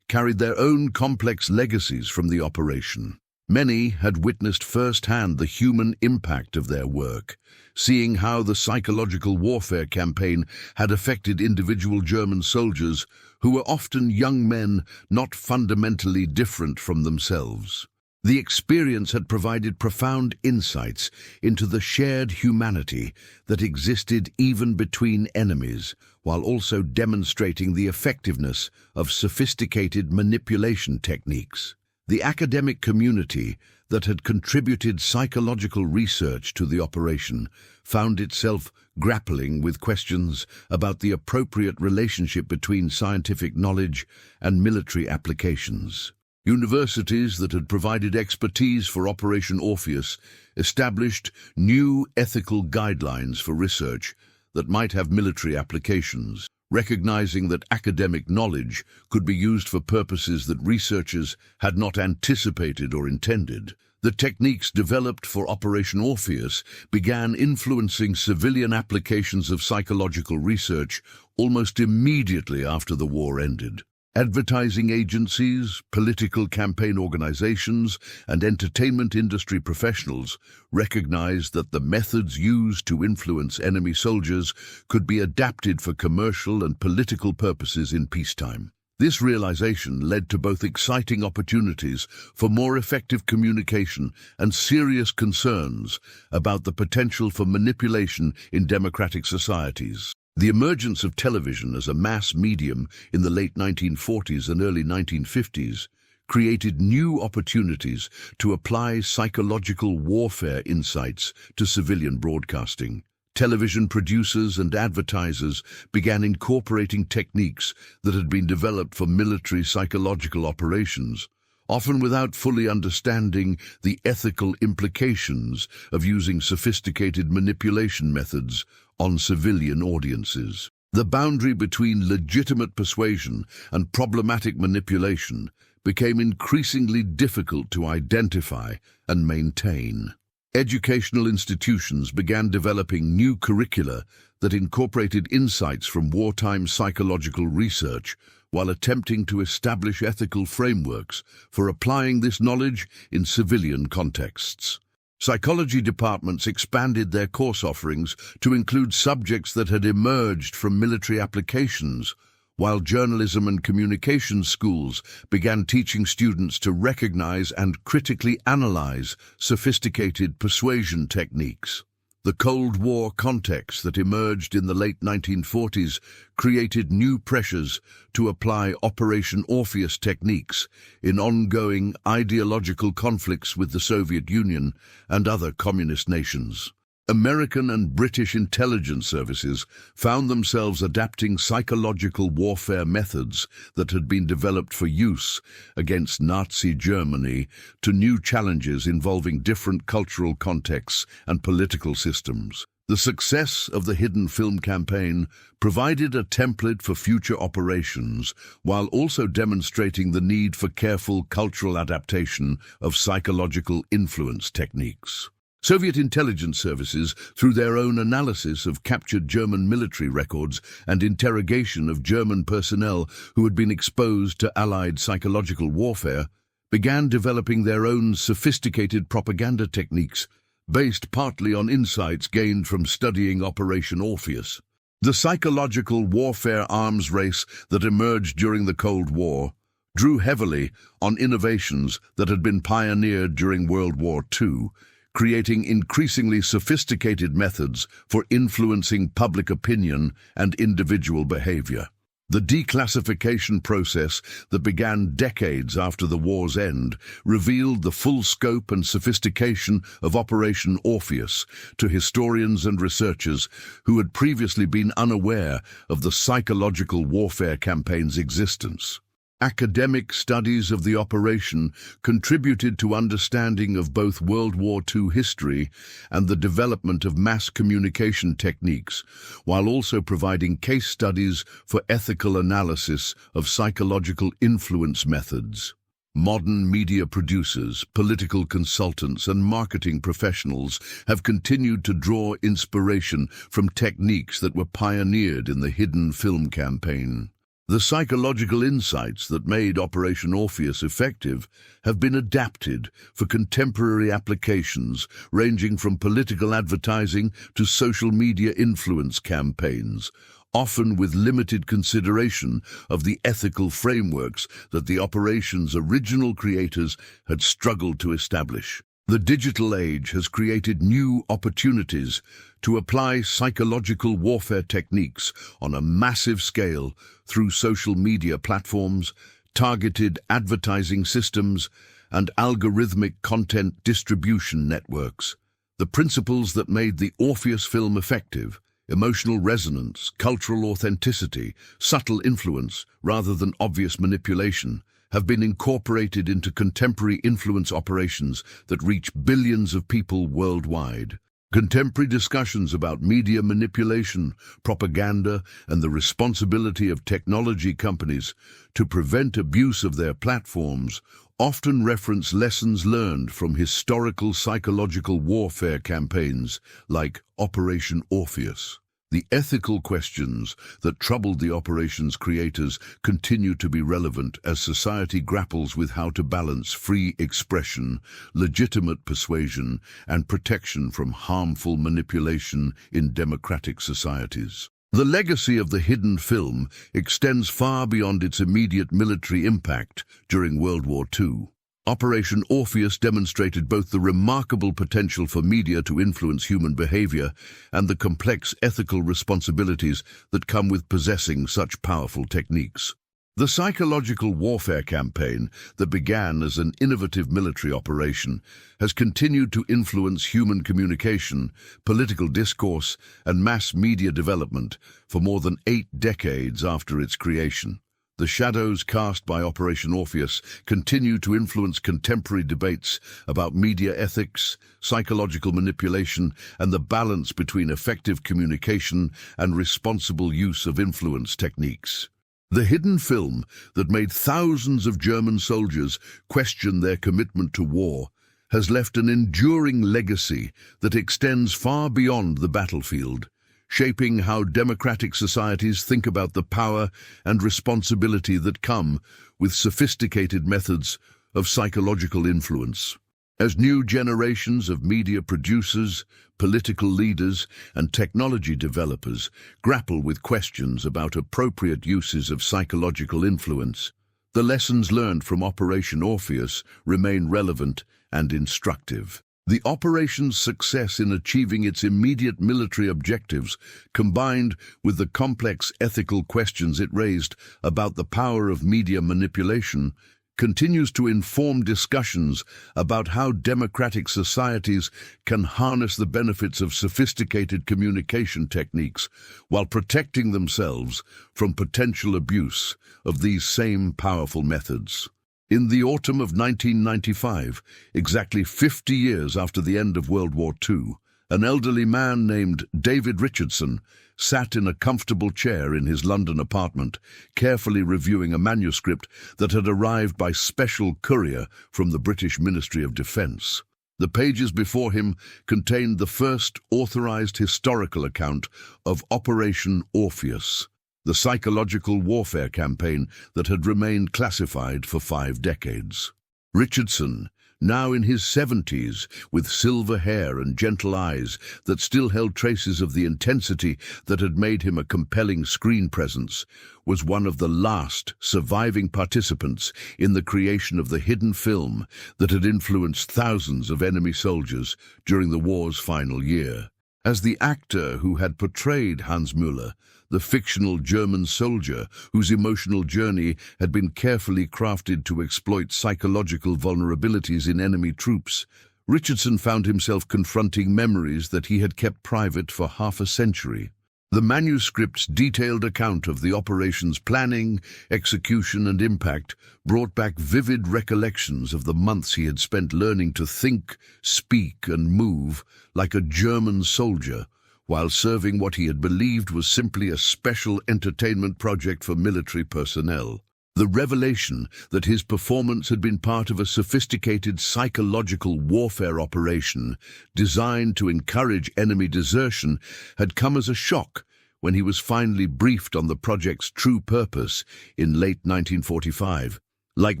carried their own complex legacies from the operation. Many had witnessed firsthand the human impact of their work, seeing how the psychological warfare campaign had affected individual German soldiers who were often young men not fundamentally different from themselves. The experience had provided profound insights into the shared humanity that existed even between enemies, while also demonstrating the effectiveness of sophisticated manipulation techniques. The academic community that had contributed psychological research to the operation found itself grappling with questions about the appropriate relationship between scientific knowledge and military applications. Universities that had provided expertise for Operation Orpheus established new ethical guidelines for research that might have military applications, recognizing that academic knowledge could be used for purposes that researchers had not anticipated or intended. The techniques developed for Operation Orpheus began influencing civilian applications of psychological research almost immediately after the war ended. Advertising agencies, political campaign organizations, and entertainment industry professionals recognized that the methods used to influence enemy soldiers could be adapted for commercial and political purposes in peacetime. This realization led to both exciting opportunities for more effective communication and serious concerns about the potential for manipulation in democratic societies. The emergence of television as a mass medium in the late 1940s and early 1950s created new opportunities to apply psychological warfare insights to civilian broadcasting. Television producers and advertisers began incorporating techniques that had been developed for military psychological operations, often without fully understanding the ethical implications of using sophisticated manipulation methods on civilian audiences. The boundary between legitimate persuasion and problematic manipulation became increasingly difficult to identify and maintain. Educational institutions began developing new curricula that incorporated insights from wartime psychological research while attempting to establish ethical frameworks for applying this knowledge in civilian contexts. Psychology departments expanded their course offerings to include subjects that had emerged from military applications, while journalism and communications schools began teaching students to recognize and critically analyze sophisticated persuasion techniques. The Cold War context that emerged in the late 1940s created new pressures to apply Operation Orpheus techniques in ongoing ideological conflicts with the Soviet Union and other communist nations. American and British intelligence services found themselves adapting psychological warfare methods that had been developed for use against Nazi Germany to new challenges involving different cultural contexts and political systems. The success of the Hidden Film campaign provided a template for future operations while also demonstrating the need for careful cultural adaptation of psychological influence techniques. Soviet intelligence services, through their own analysis of captured German military records and interrogation of German personnel who had been exposed to Allied psychological warfare, began developing their own sophisticated propaganda techniques based partly on insights gained from studying Operation Orpheus. The psychological warfare arms race that emerged during the Cold War drew heavily on innovations that had been pioneered during World War II, creating increasingly sophisticated methods for influencing public opinion and individual behavior. The declassification process that began decades after the war's end revealed the full scope and sophistication of Operation Orpheus to historians and researchers who had previously been unaware of the psychological warfare campaign's existence. Academic studies of the operation contributed to understanding of both World War II history and the development of mass communication techniques, while also providing case studies for ethical analysis of psychological influence methods. Modern media producers, political consultants, and marketing professionals have continued to draw inspiration from techniques that were pioneered in the Hidden Film campaign. The psychological insights that made Operation Orpheus effective have been adapted for contemporary applications ranging from political advertising to social media influence campaigns, often with limited consideration of the ethical frameworks that the operation's original creators had struggled to establish. The digital age has created new opportunities to apply psychological warfare techniques on a massive scale through social media platforms, targeted advertising systems, and algorithmic content distribution networks. The principles that made the Orpheus film effective, emotional resonance, cultural authenticity, subtle influence rather than obvious manipulation, have been incorporated into contemporary influence operations that reach billions of people worldwide. Contemporary discussions about media manipulation, propaganda, and the responsibility of technology companies to prevent abuse of their platforms often reference lessons learned from historical psychological warfare campaigns like Operation Orpheus. The ethical questions that troubled the operation's creators continue to be relevant as society grapples with how to balance free expression, legitimate persuasion, and protection from harmful manipulation in democratic societies. The legacy of the hidden film extends far beyond its immediate military impact during World War II. Operation Orpheus demonstrated both the remarkable potential for media to influence human behavior and the complex ethical responsibilities that come with possessing such powerful techniques. The psychological warfare campaign that began as an innovative military operation has continued to influence human communication, political discourse, and mass media development for more than 8 decades after its creation. The shadows cast by Operation Orpheus continue to influence contemporary debates about media ethics, psychological manipulation, and the balance between effective communication and responsible use of influence techniques. The hidden film that made thousands of German soldiers question their commitment to war has left an enduring legacy that extends far beyond the battlefield, shaping how democratic societies think about the power and responsibility that come with sophisticated methods of psychological influence. As new generations of media producers, political leaders, and technology developers grapple with questions about appropriate uses of psychological influence, the lessons learned from Operation Orpheus remain relevant and instructive. The operation's success in achieving its immediate military objectives, combined with the complex ethical questions it raised about the power of media manipulation, continues to inform discussions about how democratic societies can harness the benefits of sophisticated communication techniques while protecting themselves from potential abuse of these same powerful methods. In the autumn of 1995, exactly 50 years after the end of World War II, an elderly man named David Richardson sat in a comfortable chair in his London apartment, carefully reviewing a manuscript that had arrived by special courier from the British Ministry of Defence. The pages before him contained the first authorized historical account of Operation Orpheus, the psychological warfare campaign that had remained classified for 5 decades. Richardson, now in his 70s, with silver hair and gentle eyes that still held traces of the intensity that had made him a compelling screen presence, was one of the last surviving participants in the creation of the hidden film that had influenced thousands of enemy soldiers during the war's final year. As the actor who had portrayed Hans Müller, the fictional German soldier whose emotional journey had been carefully crafted to exploit psychological vulnerabilities in enemy troops, Richardson found himself confronting memories that he had kept private for half a century. The manuscript's detailed account of the operation's planning, execution, and impact brought back vivid recollections of the months he had spent learning to think, speak, and move like a German soldier, while serving what he had believed was simply a special entertainment project for military personnel. The revelation that his performance had been part of a sophisticated psychological warfare operation designed to encourage enemy desertion had come as a shock when he was finally briefed on the project's true purpose in late 1945. Like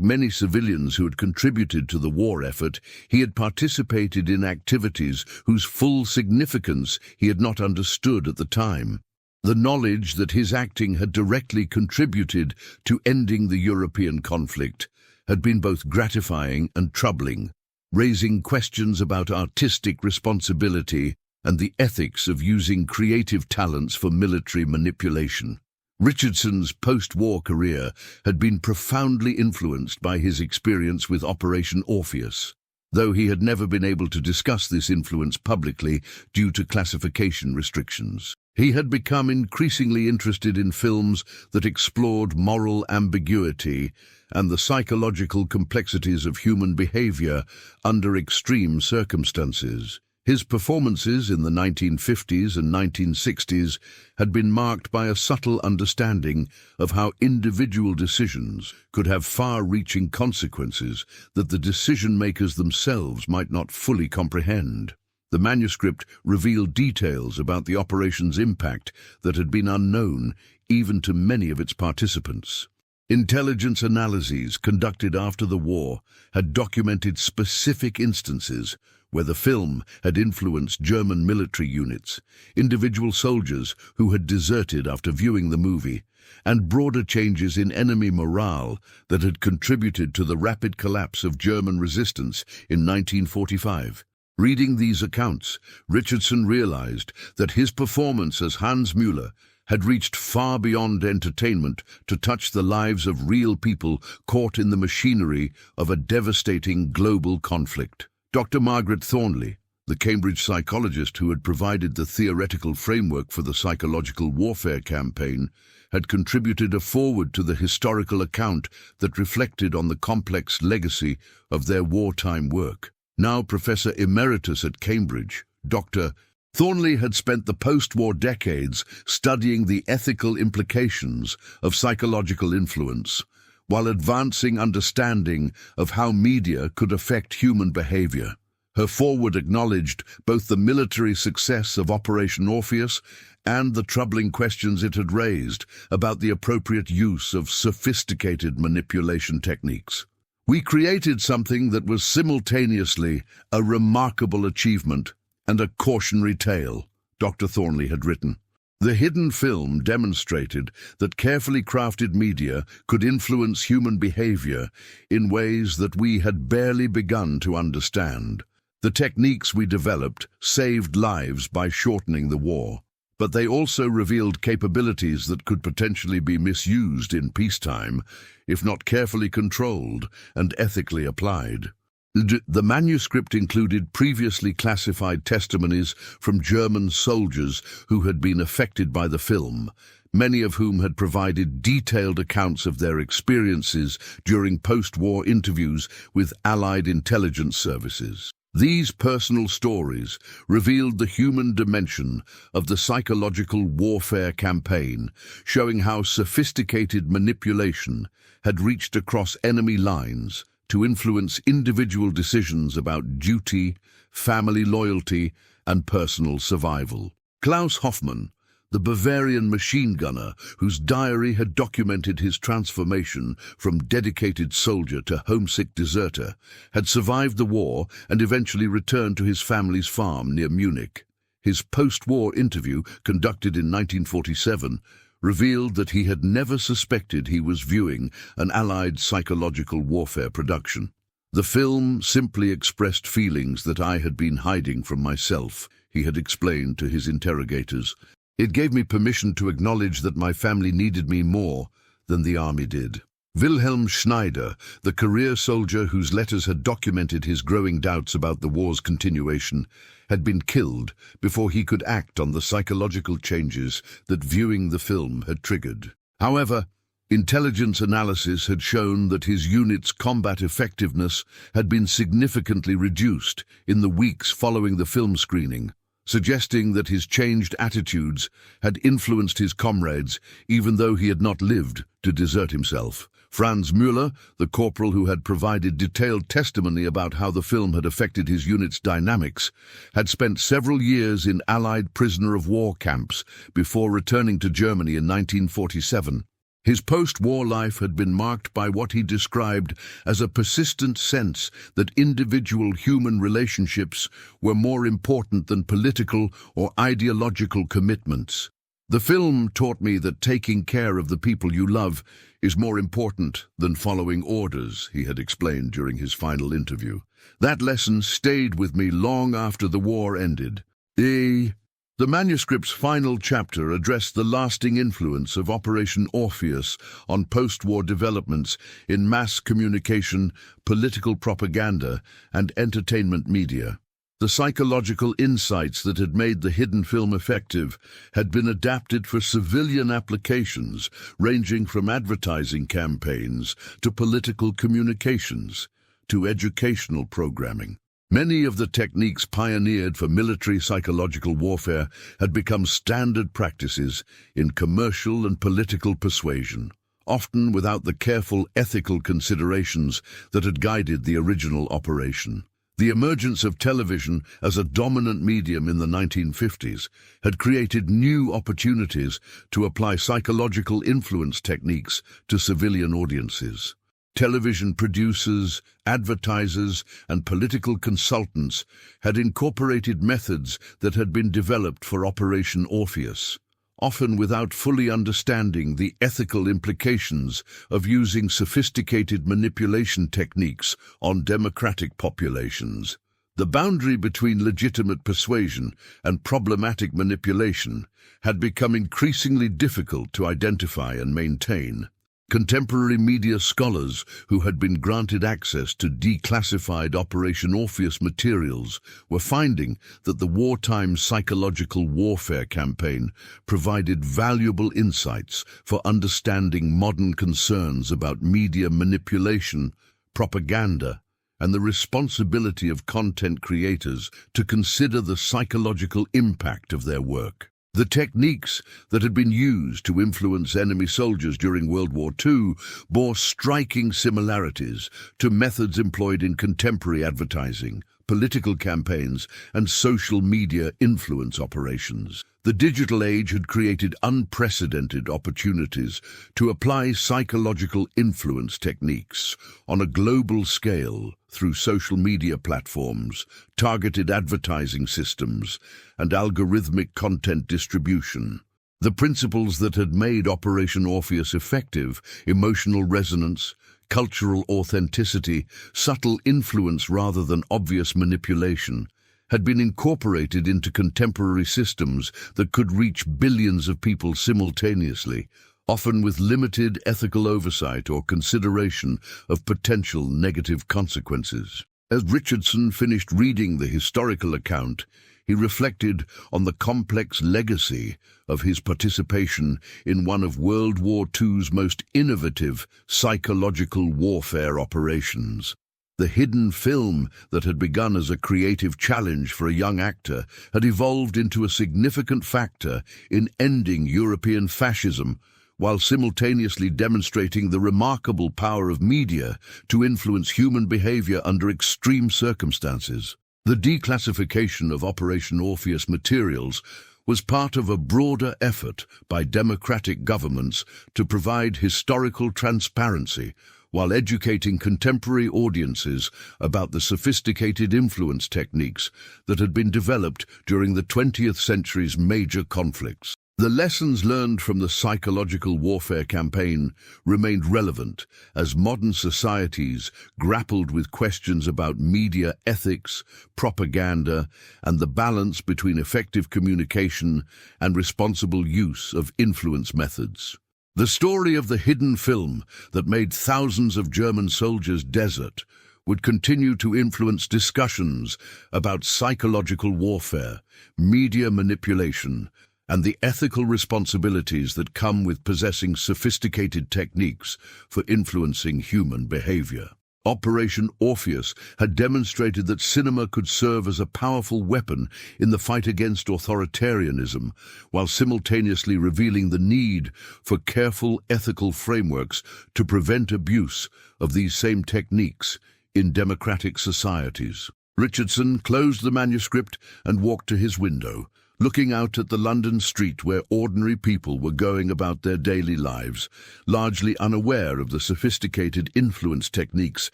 many civilians who had contributed to the war effort, he had participated in activities whose full significance he had not understood at the time. The knowledge that his acting had directly contributed to ending the European conflict had been both gratifying and troubling, raising questions about artistic responsibility and the ethics of using creative talents for military manipulation. Richardson's post-war career had been profoundly influenced by his experience with Operation Orpheus, though he had never been able to discuss this influence publicly due to classification restrictions. He had become increasingly interested in films that explored moral ambiguity and the psychological complexities of human behavior under extreme circumstances. His performances in the 1950s and 1960s had been marked by a subtle understanding of how individual decisions could have far-reaching consequences that the decision-makers themselves might not fully comprehend. The manuscript revealed details about the operation's impact that had been unknown even to many of its participants. Intelligence analyses conducted after the war had documented specific instances where the film had influenced German military units, individual soldiers who had deserted after viewing the movie, and broader changes in enemy morale that had contributed to the rapid collapse of German resistance in 1945. Reading these accounts, Richardson realized that his performance as Hans Müller had reached far beyond entertainment to touch the lives of real people caught in the machinery of a devastating global conflict. Dr. Margaret Thornley, the Cambridge psychologist who had provided the theoretical framework for the psychological warfare campaign, had contributed a foreword to the historical account that reflected on the complex legacy of their wartime work. Now Professor Emeritus at Cambridge, Dr. Thornley had spent the post-war decades studying the ethical implications of psychological influence, while advancing understanding of how media could affect human behavior. Her foreword acknowledged both the military success of Operation Orpheus and the troubling questions it had raised about the appropriate use of sophisticated manipulation techniques. "We created something that was simultaneously a remarkable achievement and a cautionary tale," Dr. Thornley had written. The hidden film demonstrated that carefully crafted media could influence human behavior in ways that we had barely begun to understand. The techniques we developed saved lives by shortening the war, but they also revealed capabilities that could potentially be misused in peacetime if not carefully controlled and ethically applied. The manuscript included previously classified testimonies from German soldiers who had been affected by the film, many of whom had provided detailed accounts of their experiences during post-war interviews with Allied intelligence services. These personal stories revealed the human dimension of the psychological warfare campaign, showing how sophisticated manipulation had reached across enemy lines to influence individual decisions about duty, family loyalty, and personal survival. Klaus Hoffmann, the Bavarian machine gunner whose diary had documented his transformation from dedicated soldier to homesick deserter, had survived the war and eventually returned to his family's farm near Munich. His post-war interview, conducted in 1947, revealed that he had never suspected he was viewing an Allied psychological warfare production. "The film simply expressed feelings that I had been hiding from myself," he had explained to his interrogators. "It gave me permission to acknowledge that my family needed me more than the army did." Wilhelm Schneider, the career soldier whose letters had documented his growing doubts about the war's continuation, had been killed before he could act on the psychological changes that viewing the film had triggered. However, intelligence analysis had shown that his unit's combat effectiveness had been significantly reduced in the weeks following the film screening, suggesting that his changed attitudes had influenced his comrades even though he had not lived to desert himself. Franz Müller, the corporal who had provided detailed testimony about how the film had affected his unit's dynamics, had spent several years in Allied prisoner-of-war camps before returning to Germany in 1947. His post-war life had been marked by what he described as a persistent sense that individual human relationships were more important than political or ideological commitments. The film taught me that taking care of the people you love is more important than following orders, he had explained during his final interview. That lesson stayed with me long after the war ended. The manuscript's final chapter addressed the lasting influence of Operation Orpheus on post-war developments in mass communication, political propaganda, and entertainment media. The psychological insights that had made the hidden film effective had been adapted for civilian applications, ranging from advertising campaigns to political communications to educational programming. Many of the techniques pioneered for military psychological warfare had become standard practices in commercial and political persuasion, often without the careful ethical considerations that had guided the original operation. The emergence of television as a dominant medium in the 1950s had created new opportunities to apply psychological influence techniques to civilian audiences. Television producers, advertisers, and political consultants had incorporated methods that had been developed for Operation Orpheus, often without fully understanding the ethical implications of using sophisticated manipulation techniques on democratic populations. The boundary between legitimate persuasion and problematic manipulation had become increasingly difficult to identify and maintain. Contemporary media scholars who had been granted access to declassified Operation Orpheus materials were finding that the wartime psychological warfare campaign provided valuable insights for understanding modern concerns about media manipulation, propaganda, and the responsibility of content creators to consider the psychological impact of their work. The techniques that had been used to influence enemy soldiers during World War II bore striking similarities to methods employed in contemporary advertising, political campaigns, and social media influence operations. The digital age had created unprecedented opportunities to apply psychological influence techniques on a global scale through social media platforms, targeted advertising systems, and algorithmic content distribution. The principles that had made Operation Orpheus effective, emotional resonance, cultural authenticity, subtle influence rather than obvious manipulation, had been incorporated into contemporary systems that could reach billions of people simultaneously, often with limited ethical oversight or consideration of potential negative consequences. As Richardson finished reading the historical account, he reflected on the complex legacy of his participation in one of World War II's most innovative psychological warfare operations. The hidden film that had begun as a creative challenge for a young actor had evolved into a significant factor in ending European fascism, while simultaneously demonstrating the remarkable power of media to influence human behavior under extreme circumstances. The declassification of Operation Orpheus materials was part of a broader effort by democratic governments to provide historical transparency while educating contemporary audiences about the sophisticated influence techniques that had been developed during the 20th century's major conflicts. The lessons learned from the psychological warfare campaign remained relevant as modern societies grappled with questions about media ethics, propaganda, and the balance between effective communication and responsible use of influence methods. The story of the hidden film that made thousands of German soldiers desert would continue to influence discussions about psychological warfare, media manipulation, and the ethical responsibilities that come with possessing sophisticated techniques for influencing human behavior. Operation Orpheus had demonstrated that cinema could serve as a powerful weapon in the fight against authoritarianism, while simultaneously revealing the need for careful ethical frameworks to prevent abuse of these same techniques in democratic societies. Richardson closed the manuscript and walked to his window, looking out at the London street where ordinary people were going about their daily lives, largely unaware of the sophisticated influence techniques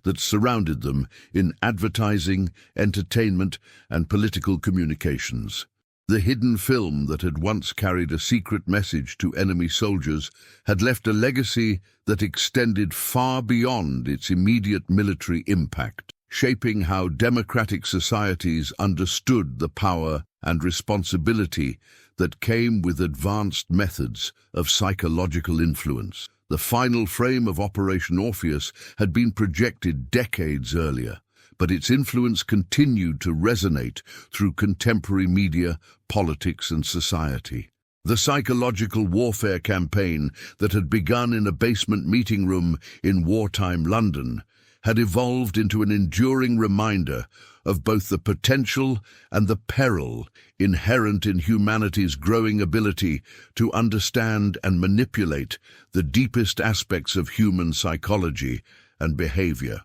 that surrounded them in advertising, entertainment, and political communications. The hidden film that had once carried a secret message to enemy soldiers had left a legacy that extended far beyond its immediate military impact, shaping how democratic societies understood the power and responsibility that came with advanced methods of psychological influence. The final frame of Operation Orpheus had been projected decades earlier, but its influence continued to resonate through contemporary media, politics, and society. The psychological warfare campaign that had begun in a basement meeting room in wartime London had evolved into an enduring reminder of both the potential and the peril inherent in humanity's growing ability to understand and manipulate the deepest aspects of human psychology and behavior.